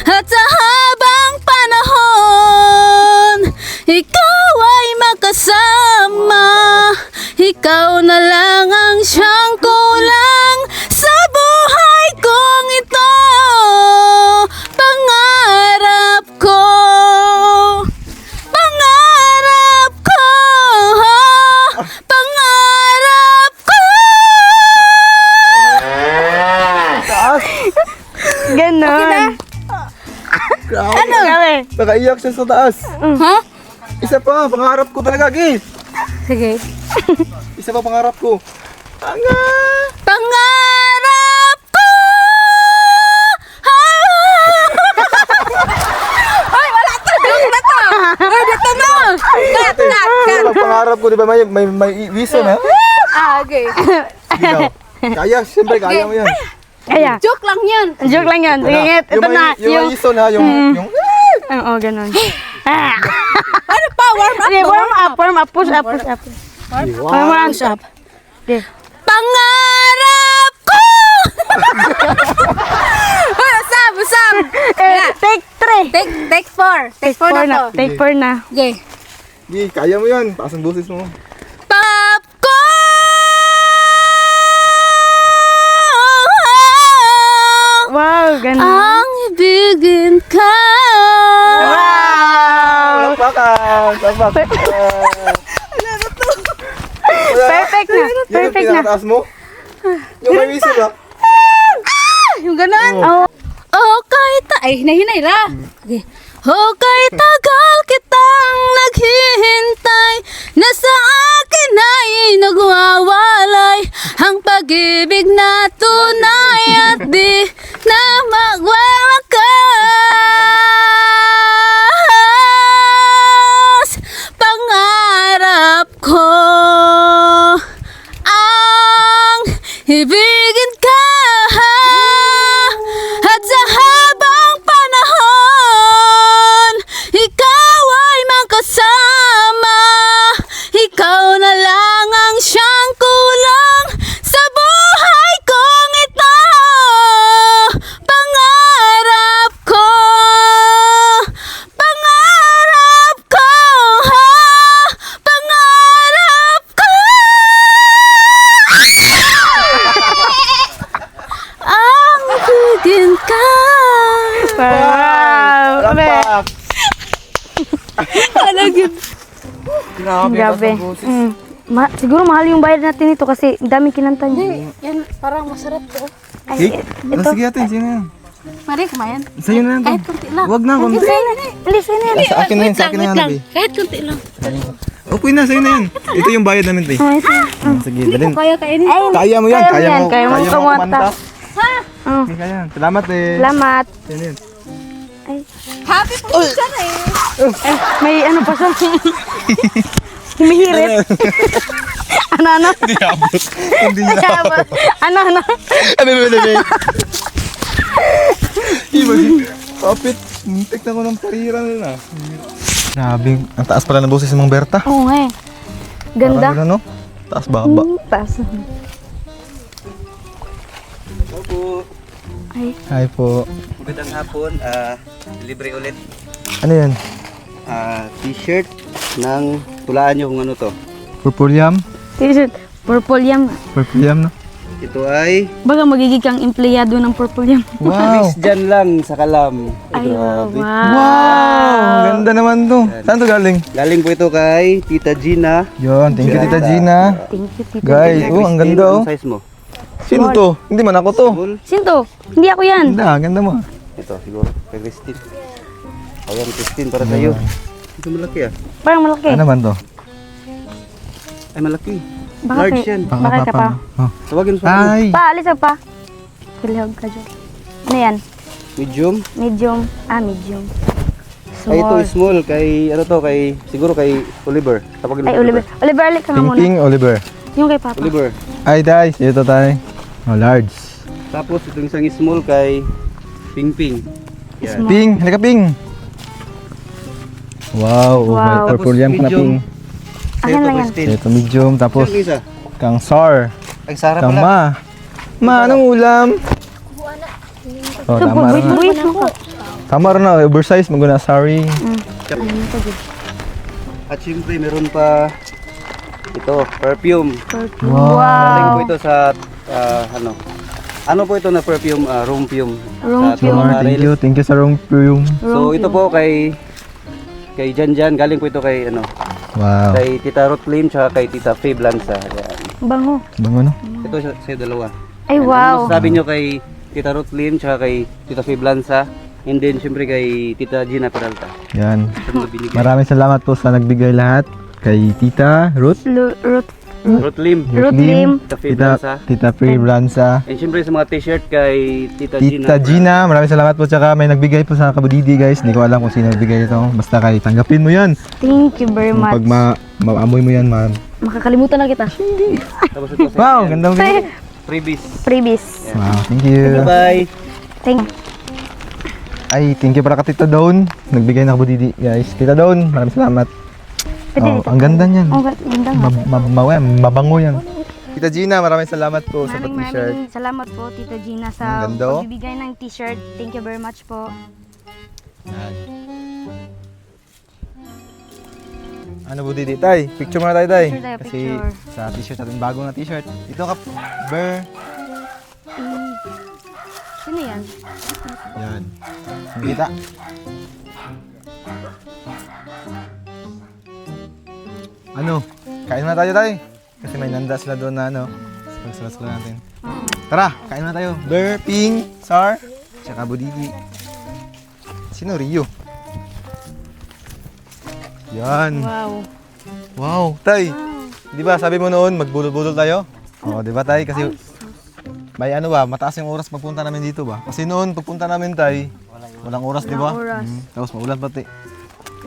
at sa habang panahon ikaw ay makasama. Ikaw na lang ang siyang kulang sa buhay kong ito. Pangarap ko, pangarap ko, pangarap ko. Ganon. Ano? Nakaiyak siya sa taas. Ha? Isa pa, pangarap ko talaga, Gi. Sige. Isa pa pangarap ko. Pangarap ko! Ay, wala to! Joke na to! Ay, dito na! Cut! Ano pangarap ko, di ba may reason, ha? Okay. Sige daw. Kaya, siyempre kaya mo yan. Kaya, Joke lang yun. joke lang yun. Sige, ngit. Ito na. Yung reason, ha? Yung... Oo, ganon. Ano pa? Warm up Okay, to? warm up. Push up. Warm Warm Push up. Okay. Pangarap ko! Usap! Take 3. Take 4. Take 4 na to. Take 4 na. Okay. Gi, kaya mo yan. Taas ang boses mo. Pap ko! Wow, ganon. Ang ibigin ka. Wow! Sapakan! Sapakan! Perfect na. Yun yung Perfect na. pinakataas mo? Yung may reason, ha? Yung ganon. Oh. Okay hinahinay ra. Okay. Hukay tagal kitang naghihintay, nasa akin ay nagwawalay ang pag-ibig na tunay at di na magwawakas. Pangarap ko ang ibigin ka at sa habang panahon ikaw ay magkasama. Ikaw na lang ang siyang kulang sa buhay kong ito. Pangarap ko, pangarap ko, pangarap ko. Ang ibigin ka. Grabe. Siguro mahal yung bayad natin ito kasi daming kinanta niya. Yan, parang masarap to. Cake? Sige ate, sino yan? Mari, kumain. Sa'yo na yan. Kahit kunti lang. Wag na, konti. Alis na yan. Sa akin na yan, sa akin na yan. Abi. Kahit kunti lang. Okay na, sa'yo na yan. Ito yung bayad namin, te. Sige, dalhin. Kaya kainin. Kaya mo yan, kaya mo. Kaya mo kumanta. Okay, kaya yan. Salamat eh. Salamat. Yan yan. Happy po siya na eh. May ano pa siya. Humihirit. Ano? Hindi abot. Hindi na abot. Ano? Ano? Iba kapit. Muntik na ko ng parira nila. Grabe, ang taas pala ng boses ng mga Berta. Oo nga eh. Ganda. Parang ano? Taas baba. Taas. Hi po. Magandang hapon, libre ulit. Ano yan? T-shirt ng tulaan nyo kung ano to. Purple yam? T-shirt. Purple yam. Purple yam, no? Ito ay Baga magiging kang empleyado ng purple yam. Wow! Miss dyan lang sa Kalam. Ay, Grabe. Wow! Ganda naman to. Saan to galing? Galing po ito kay Tita Gina. Yun, thank you Tita Gina. Thank you, Tita. Guys, oh, ang ganda oh. Anong size mo? Sino to? Hindi man ako to. Full? Sinto? Hindi ako yan. Ganda, ganda mo. Ito, siguro. Kay Christine. Ayan, Christine, para sa'yo. Ito malaki ah. Parang malaki. Ano naman to? Ay, malaki. Baka Large yan. Bakit ka pa? Oh. Tawagin mo sa akin. Ay! Pa, alis ka pa. Kilihog ka dyan. Ano yan? Medium. Medium. Medium. Ay, ito small. Kay, ano to, kay, siguro kay Oliver. Tawagin mo Ay, Oliver. Oliver, alik ka nga muna. Ping Oliver. Yung kay Papa. Oliver. Ay, guys, ito tayo. Oh, large. Tapos itong isang small kay Ping Ping. Yan. Ping, halika Ping. Wow, oh, may Wow. purple yam ka na Medium. Ping. Sa'yo Akin to, lang yan. Christine. Ito medium, tapos Sino yung isa? kang Sar. Ay, Sarah Kang pala. Ma, anong ulam? Oh, Ito, tama rin na. buwis mo. Tama rin na, oversize, maguna sorry. At syempre, meron pa ito, perfume. Galing po Wow. ito sa, ano. Ano po ito na perfume? Room fume. Room Sa fume. Toma Thank Rails. you, thank you sa room room. So, ito po kay Jan Jan. Galing po ito kay, ano, Wow, kay Tita Ruth Lim, tsaka kay Tita Faye Blanza. Yan. Bango. bango no? Ito sa'yo dalawa. Ay, Ano wow. sabi nyo kay Tita Ruth Lim, tsaka kay Tita Faye Blanza, and then syempre kay Tita Gina Peralta. Yan. Ito mga binigay. Maraming salamat po sa nagbigay lahat. Kay Tita Ruth, Ruth Lim, Ruth Lim. Tita Faye Tita, Blanza, Tita Free Blanza, and syempre sa mga t-shirt kay Tita Tita Gina, maraming salamat po. Tsaka may nagbigay po sa Kabudidi guys. Hindi ko alam kung sino nagbigay ito. Basta kayo, tanggapin mo yan. Thank you very much. Pag maamoy mo yan, Makakalimutan na kita. Tapos ito sa Wow, ganda mo. freebies. Freebies. Wow, thank you. Bye! Thank you. Ay, thank you para ka Tita Dawn. Nagbigay na Kabudidi guys. Tita Dawn, maraming salamat. Pwede Oh, dito. ang ganda niyan. Oh, ganda nga. Mabango yan. Tita Gina, maraming salamat po sa t-shirt. Maraming salamat po, Tita Gina, sa Ang ganda, oh. pagbibigay ng t-shirt. Thank you very much po. Ano Budidi? Tay, picture muna tayo tay. Picture tayo, Kasi picture. sa t-shirt natin, bago na t-shirt. Ito ka, Ber. Sino yan? Yan. Nakita. Ano? Kain na tayo tayo. Kasi may nanda sila doon na ano. Pagsalas natin. Tara, kain na tayo. Ber, Ping, Sar, tsaka Budidi. Sino? Rio. Yan. Wow. Wow, Tay. Di ba sabi mo noon magbudol-budol tayo? Oo, di ba Tay? Kasi may ano ba, mataas yung oras pagpunta namin dito ba? Kasi noon pagpunta namin Tay, walang oras, di ba? Walang oras. Tapos maulan pati.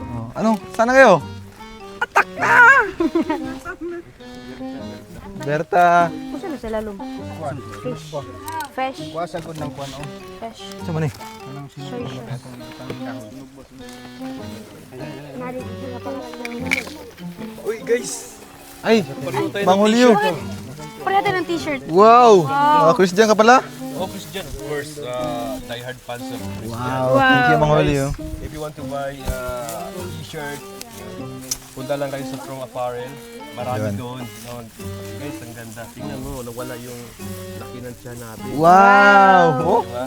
Oh, ano? Sana kayo? Atak na! Berta. Kung saan na sa lalong? Fish. Fish. Wasagod ng kuwan oh. Fish. Sa man eh? Sure. Uy guys! Ay, Manghulyo. Pareha tayo ng t-shirt. Wow! Christian ka pala? Oh, Christian, of course, diehard fans of Christian. Wow, thank you Manghulyo. If you want to buy t-shirt, punta lang kayo sa From Apparel. Marami Yun. doon. Guys, ang ganda. Tingnan mo, nawala yung laki ng tiyan natin. Wow! Oh, Diba?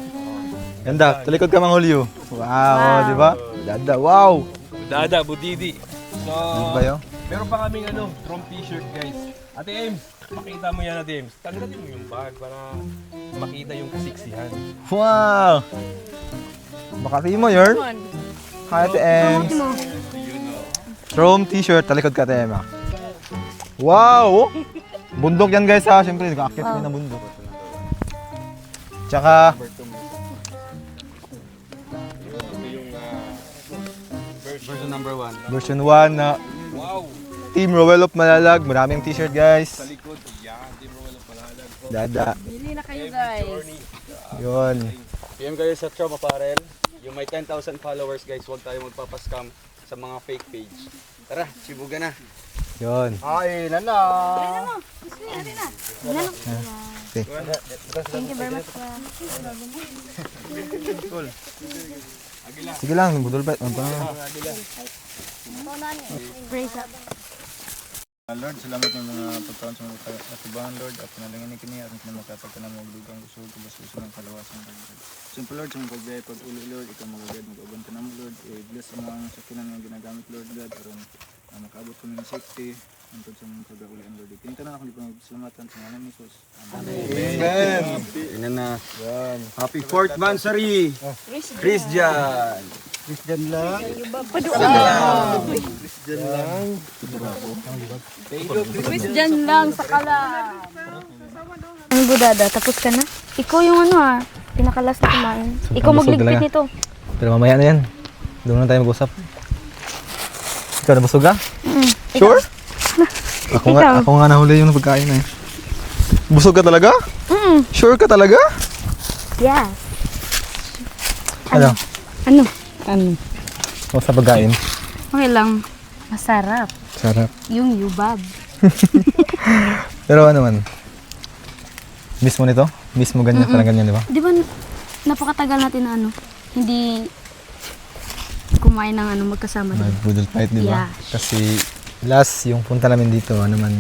ganda. Talikod ka Manghulyo. Wow, oh, di ba? Dada, wow! Dada, budidi. So, Di ba yun? meron pa kaming From t-shirt, guys. Ate Ems, pakita mo yan, Ate Ems. Tanggalin mo yung bag para makita yung kasiksihan. Wow! Makati mo yun? Hi, Ate Ems. Chrome t-shirt, talikod ka, Ate Emma. Wow! Bundok yan guys ha, siyempre nag-aakyat kami ng bundok. Tsaka, Version number 1. version 1 na Wow! Team Rowell of Malalag. Maraming t-shirt guys. Likod, yan. Team Royal of Palalag. Dada. Bili na kayo guys. Yun. PM kayo sa From Apparel. Yung may 10,000 followers guys, huwag tayo magpapascam sa mga fake page. Tara, sibuga na. Yun. Ay, nana! Okay. Thank you very much. Sige lang, budol pa. Ano pa nga? Praise up. Lord, salamat ng mga pagkaon sa mga katibahan, Lord, at panalangin ni kini at na makapagtanang mga dugang gusto, kubasuso ng kalawasan, Lord. Simple, Lord, sa mga pagbiyay pag-ulo, Lord, ikaw magagad, mag-uban ka naman, Lord, bless ang mga sakinan nga ginagamit, Lord, God, para makaabot kami ng safety, antod sa mga pag-uulian, Lord. Pinta na ako di pangsalamatan sa ngalan ni Jesus. Amen. Yan na. Happy 4th anniversary! Christian! Christian lang sa kala. Ang budada, tapos ka na? Ikaw yung pinakalas na kumain. Ikaw Busog magligpit talaga. nito. Pero mamaya na yan. Doon na tayo mag-usap. Ikaw nabusog ka? Ikaw. Sure? Ikaw. Ako nga nahuli yung pagkain eh. Busog ka talaga? Sure ka talaga? Yeah. Ano? Ano? O sa pagkain? Okay lang. Masarap. Sarap. Yung yubab. Pero ano man? Miss mo nito? Miss mo ganyan, parang ganyan, di ba? Di ba napakatagal natin na hindi kumain ng magkasama din. Nag-budol fight, di ba? Yeah. Kasi last yung punta namin dito, ano man,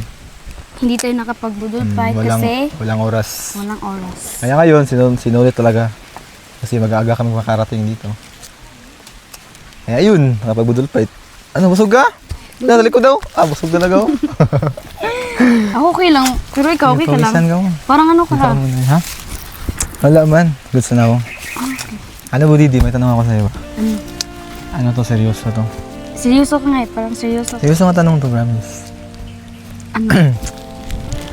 Hindi tayo nakapag-budol fight kasi walang oras. walang oras. Kaya ngayon, sinulit talaga. Kasi mag-aaga kami makarating dito. Kaya ayun, nakapag-budol fight. Ano, busog ka? Natalikod daw? Busog talaga ako. Ako okay lang, pero ikaw okay ka lang. Pawisan ka mo. Parang ano ka Ikaw ha? muna, ha? Wala man. Goods na ako. Ano, Budidi? May tanong ako sa'yo ba? Ano? Ano to? Seryoso to? Seryoso ka nga parang seryoso. Seryoso nga tanong to, promise. Ano?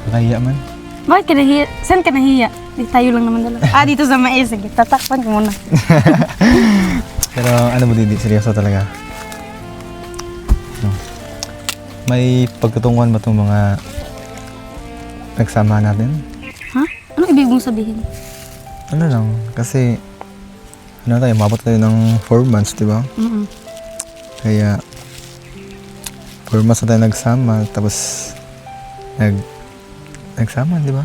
Nakahiya man. Bakit ka nahiya? Saan ka nahiya? Di tayo lang naman dalawa. Dito sa mais. Sige, tatakpan ko muna. Pero ano, Budidi? Seryoso talaga. May pagtutunguhan ba itong mga nagsama natin? Ha? Ano ibig mong sabihin? Ano lang, kasi ano tayo, mabot tayo ng 4 months, di ba? Kaya 4 months na tayo nagsama, tapos nagsama, di ba?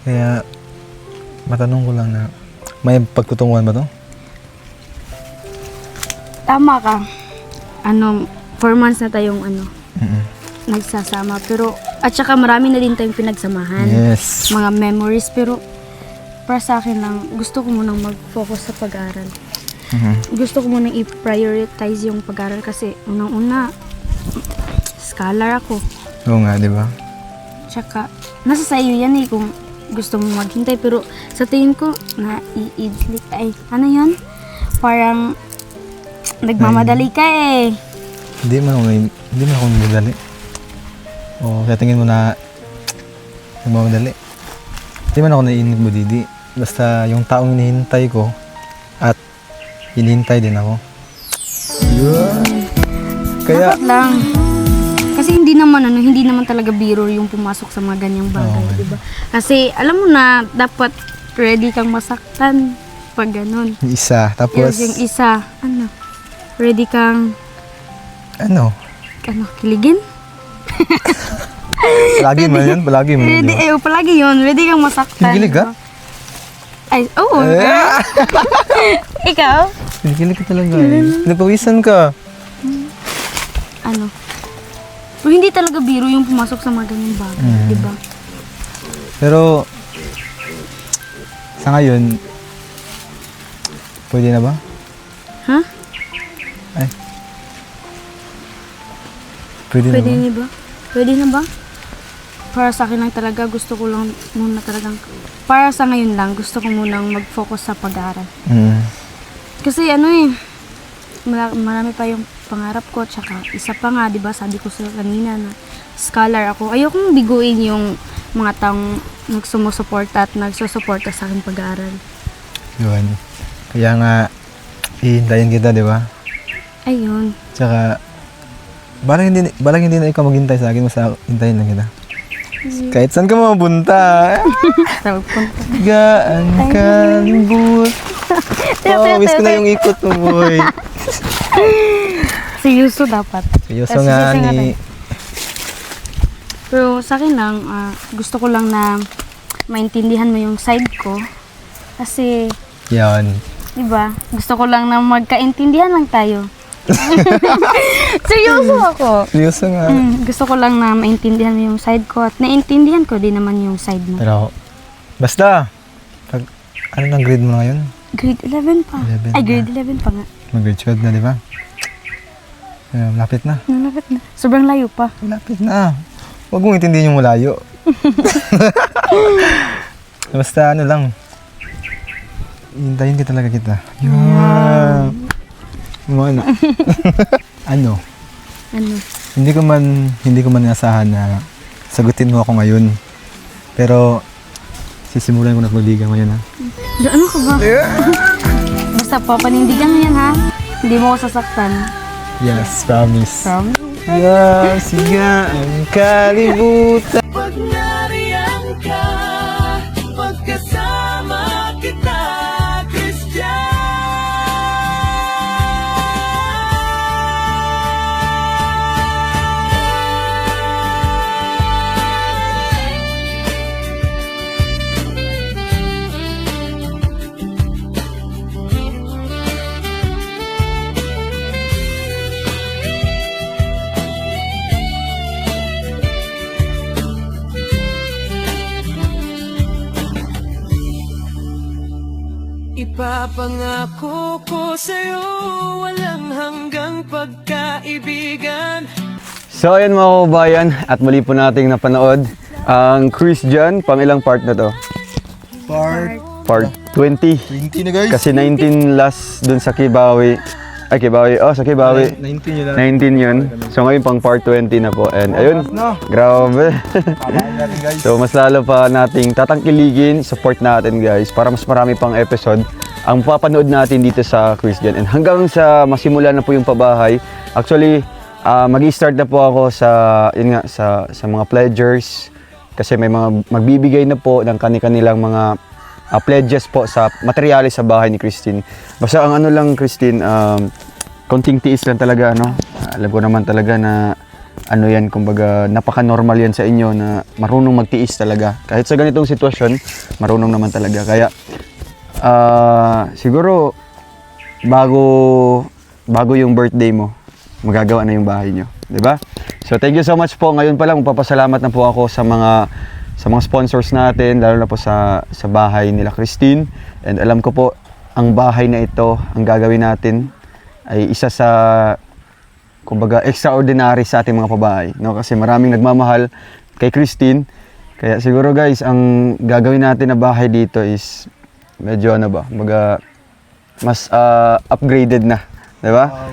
Kaya matanong ko lang na may pagtutunguhan ba to? Tama ka. 4 months na tayong nagsasama. Pero, at saka marami na din tayong pinagsamahan. Yes. Mga memories. Pero, para sa akin lang, gusto ko munang mag-focus sa pag-aaral. Gusto ko munang i-prioritize yung pag-aaral kasi unang-una, scholar ako. Oo nga, di ba? Tsaka, nasa sa iyo yan kung gusto mo maghintay. Pero, sa tingin ko, parang Nagmamadali ka eh. Hindi man ako nagmadali. O, kaya tingin mo na nagmamadali. Hindi man ako naiinip mo, Didi. Basta yung taong hinihintay ko at hinihintay din ako. Kaya, Dapat lang. Kasi hindi naman talaga biro yung pumasok sa mga ganyang bagay, Oo. di ba? Kasi alam mo na dapat ready kang masaktan pag ganun. yung isa. Tapos, Yung isa, ready kang kiligin? palagi man yun. Palagi man yun. Ready, di ba? palagi yun. Ready kang masaktan. Kinikilig ka? Ay, oo. Ikaw? Kinikilig ka talaga. Napawisan ka. Pero hindi talaga biro yung pumasok sa mga ganyang bagay, di ba? Pero, sa ngayon, pwede na ba? Ha? Ay. Pwede na Pwede ba? na ba? Pwede na ba? Para sa akin lang talaga, gusto ko lang muna talagang, para sa ngayon lang, gusto ko munang mag-focus sa pag-aaral. Kasi marami pa yung pangarap ko, tsaka isa pa nga, di ba, sabi ko sa kanina na scholar ako. Ayokong biguin yung mga taong nagsumusuporta at nagsusuporta sa akin pag-aaral. Yun. Kaya nga, ihintayin kita, di ba? Ayun. Tsaka, balang hindi na ikaw maghintay sa akin, basta hintayin lang kita. Kahit saan ka mabunta. Tawag punta. Gaan kalibut. Miss ko na yung ikot mo, boy. Seryoso dapat. Seryoso nga ni... Pero sa akin lang, gusto ko lang na maintindihan mo yung side ko. Kasi, Yan. di ba, gusto ko lang na magkaintindihan lang tayo. Seryoso ako. Seryoso nga. Gusto ko lang na maintindihan mo yung side ko at naintindihan ko din naman yung side mo. Pero, basta, ano nang grade mo na ngayon? Grade 11 pa. 11 Ay, na. grade 11 pa nga. Mag-grade 12 na, di ba? Malapit na. Nalapit na. Sobrang layo pa. Malapit na. Huwag mong intindihin yung malayo. Basta ano lang. Hintayin ka talaga kita. Yeah. Ano? Ano? Ano? Hindi ko man inasahan na sagutin mo ako ngayon. Pero sisimulan ko na magligaw ngayon, ha. Ano ka ba? Basta papanindigan mo yan, ha? Hindi mo ako sasaktan. Yes, promise. Promise? Yeah, siga ang kalibutan. Pag nariyan ka, pagkasama kita, ipapangako ko sa'yo walang hanggang pagkaibigan. So ayun mga kababayan, at muli po nating napanood ang Christian, pang ilang part na to? Part 20. 20 na, guys. Kasi 19 last dun sa Kibawi. Ay, Kibawi. Oh, sa Kibawi. 19 yun lang. 19 yun. So ngayon pang part 20 na po. And ayun, No. grabe. Pabahan natin, guys. So mas lalo pa nating tatangkiligin, support natin guys para mas marami pang episode ang papanood natin dito sa Christian. And hanggang sa masimula na po yung pabahay. Actually, mag-i-start na po ako sa yun nga sa mga pledgers kasi may mga magbibigay na po ng kanilang mga pledges po sa materyales sa bahay ni Christine. Basta ang ano lang Christine, konting tiis lang talaga ano. Alam ko naman talaga na ano yan, kumbaga napaka-normal yan sa inyo na marunong magtiis talaga. Kahit sa ganitong sitwasyon, marunong naman talaga. Kaya siguro bago yung birthday mo, magagawa na yung bahay nyo, 'di ba? So thank you so much po. Ngayon pa lang magpapasalamat na po ako sa mga sponsors natin, lalo na po sa bahay nila Christine. And alam ko po ang bahay na ito, ang gagawin natin ay isa sa kumbaga extraordinary sa ating mga pabahay, no? Kasi maraming nagmamahal kay Christine. Kaya siguro guys, ang gagawin natin na bahay dito is medyo ano ba, kumbaga mas upgraded na Di ba?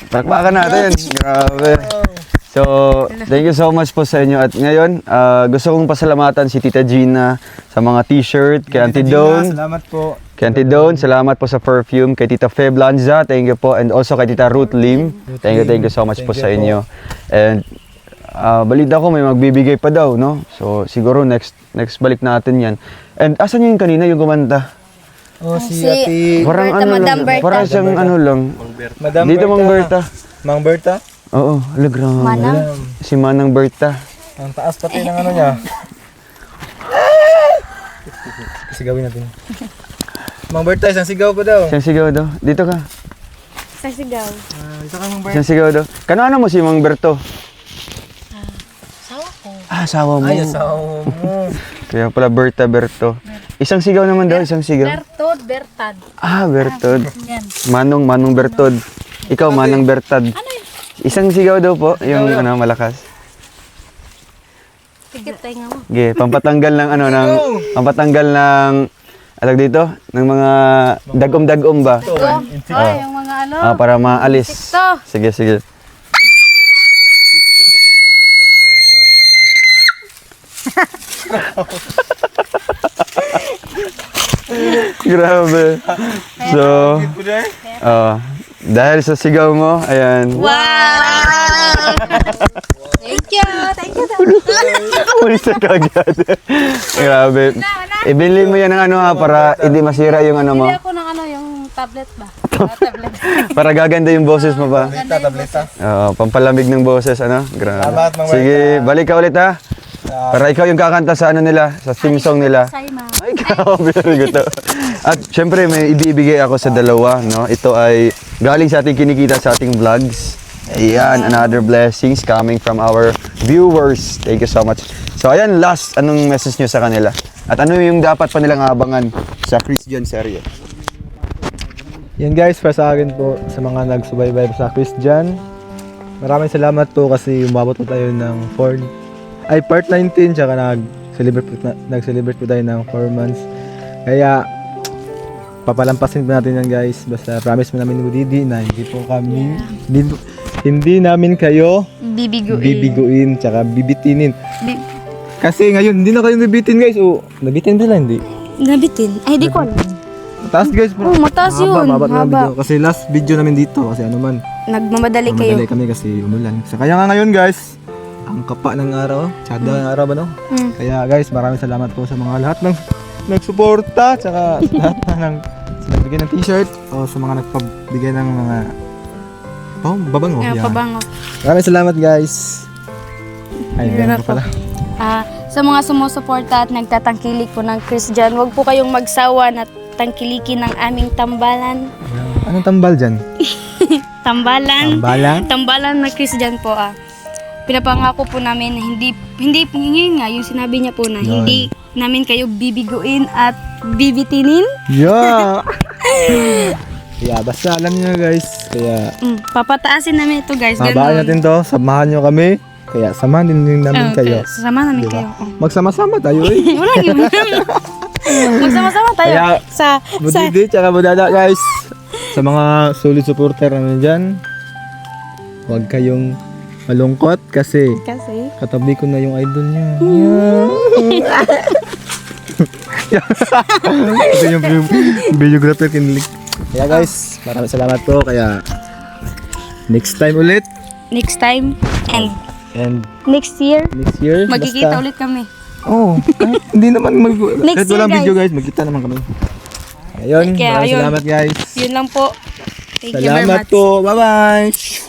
Palakpakan natin. Grabe. So, thank you so much po sa inyo. At ngayon, gusto kong pasalamatan si Tita Gina sa mga t-shirt, kay Auntie Dawn. Salamat po. Kay Auntie Dawn, salamat po sa perfume. Kay Tita Feb Lanza, thank you po. And also kay Tita Ruth Lim. Thank you so much po sa inyo. And balita ko may magbibigay pa daw, no? So, siguro next balik natin yan. And asan yung kanina, yung kumanta? Oh, si Ate Parang Berta, ano Madam lang, Berta. parang siyang ano lang. Madam Dito Mang Berta. Mang Berta. Oo, grabe. Manang. Si Manang Berta. Ang taas pati ng ano niya. Kasi gawin natin. Mang Berta, isang sigaw pa daw. Siyang sigaw daw. Dito ka. Sa sigaw. Ito ka Mang Berta. Siyang sigaw daw. Kano mo si Mang Berto? Sawa ko. Asawa mo. Ay, asawa mo. Kaya pala Berto. Isang sigaw naman daw, isang sigaw. Bertod, Bertad. Bertod. Yan. Manong Bertod. Ikaw, Manang Bertad. Isang sigaw daw po, yung ano, malakas. Tikit tayo nga mo. Okay, pampatanggal ng alag dito, ng mga dagom-dagom ba? Yung mga ano. Para maalis. Sikto. Sige. Grabe. So, dahil sa sigaw mo, ayan. Wow! Thank you. Ulisa ka agad. Grabe. Ibili mo yan ng ano ha, para hindi masira yung ano mo. Bili ako ng ano, yung tablet ba? Tablet. Para gaganda yung boses mo ba? Tableta. Oo, pampalamig ng boses, ano? Grabe. Salamat, Mang Sige, balik ka ulit ha. Para ikaw yung kakanta sa ano nila, sa theme song nila. Ay, grabe, very good to. At syempre, may ibibigay ako sa dalawa, no? Ito ay galing sa ating kinikita sa ating vlogs. Ayan, another blessings coming from our viewers. Thank you so much. So, ayan, last, anong message nyo sa kanila? At ano yung dapat pa nilang abangan sa Christian series? Yan guys, para sa akin po, sa mga nagsubaybay sa Christian, maraming salamat po kasi umabot po tayo ng part 19, tsaka nag-celebrate po tayo ng 4 months. Kaya, papalampasin po natin yan guys. Basta promise mo namin Didi na hindi namin kayo bibiguin, tsaka bibitinin. Kasi ngayon, hindi na kayo nabitin guys. O, nabitin ba lang, hindi? Nabitin. Ay, di ko alam. Mataas guys, bro. Mataas yun. Mahaba na Haba. video. Kasi last video namin dito, kasi ano man, Nagmamadali kayo. mamadali kami kasi umulan. So, kaya nga ngayon guys, ang kapa ng araw, tsada ng araw ba no? Kaya guys, maraming salamat po sa mga lahat ng nagsuporta, tsaka lahat ng nagbigay ng t-shirt o sa mga nagpabigay ng mga babango. Yan. Pabango. Maraming salamat guys. Ay, meron pa pala. Sa mga sumusuporta at nagtatangkilik po ng Christian, huwag po kayong magsawa na tangkilikin ng aming tambalan. Anong tambal dyan? Tambalan? Tambalan? Tambalan na Christian po Pinapangako po namin na hindi ngayon nga, yung sinabi niya po na Yun. hindi namin kayo bibiguin at bibitinin. Yeah! Yeah, basta alam niyo guys, kaya Papataasin namin ito guys. habaan natin to, samahan niyo kami. Kaya samahan din namin kayo. Sasama namin Diba? kayo. Magsama-sama tayo eh. Wala yun. Magsama-sama tayo. Kaya, sa Budidi, tsaka Budada guys. Sa mga solid supporter namin dyan, huwag kayong malungkot kasi katabi ko na yung idol niya. Ito yung videographer kinilig. Kaya guys, maraming salamat po. Kaya next time ulit. next time And next year next year, magkikita ulit kami. Kahit hindi naman Next kahit walang year, video guys, magkita naman kami. Ayun, Kaya maraming yun. salamat guys. Yun lang po. Thank you very Salamat much. po. Bye-bye.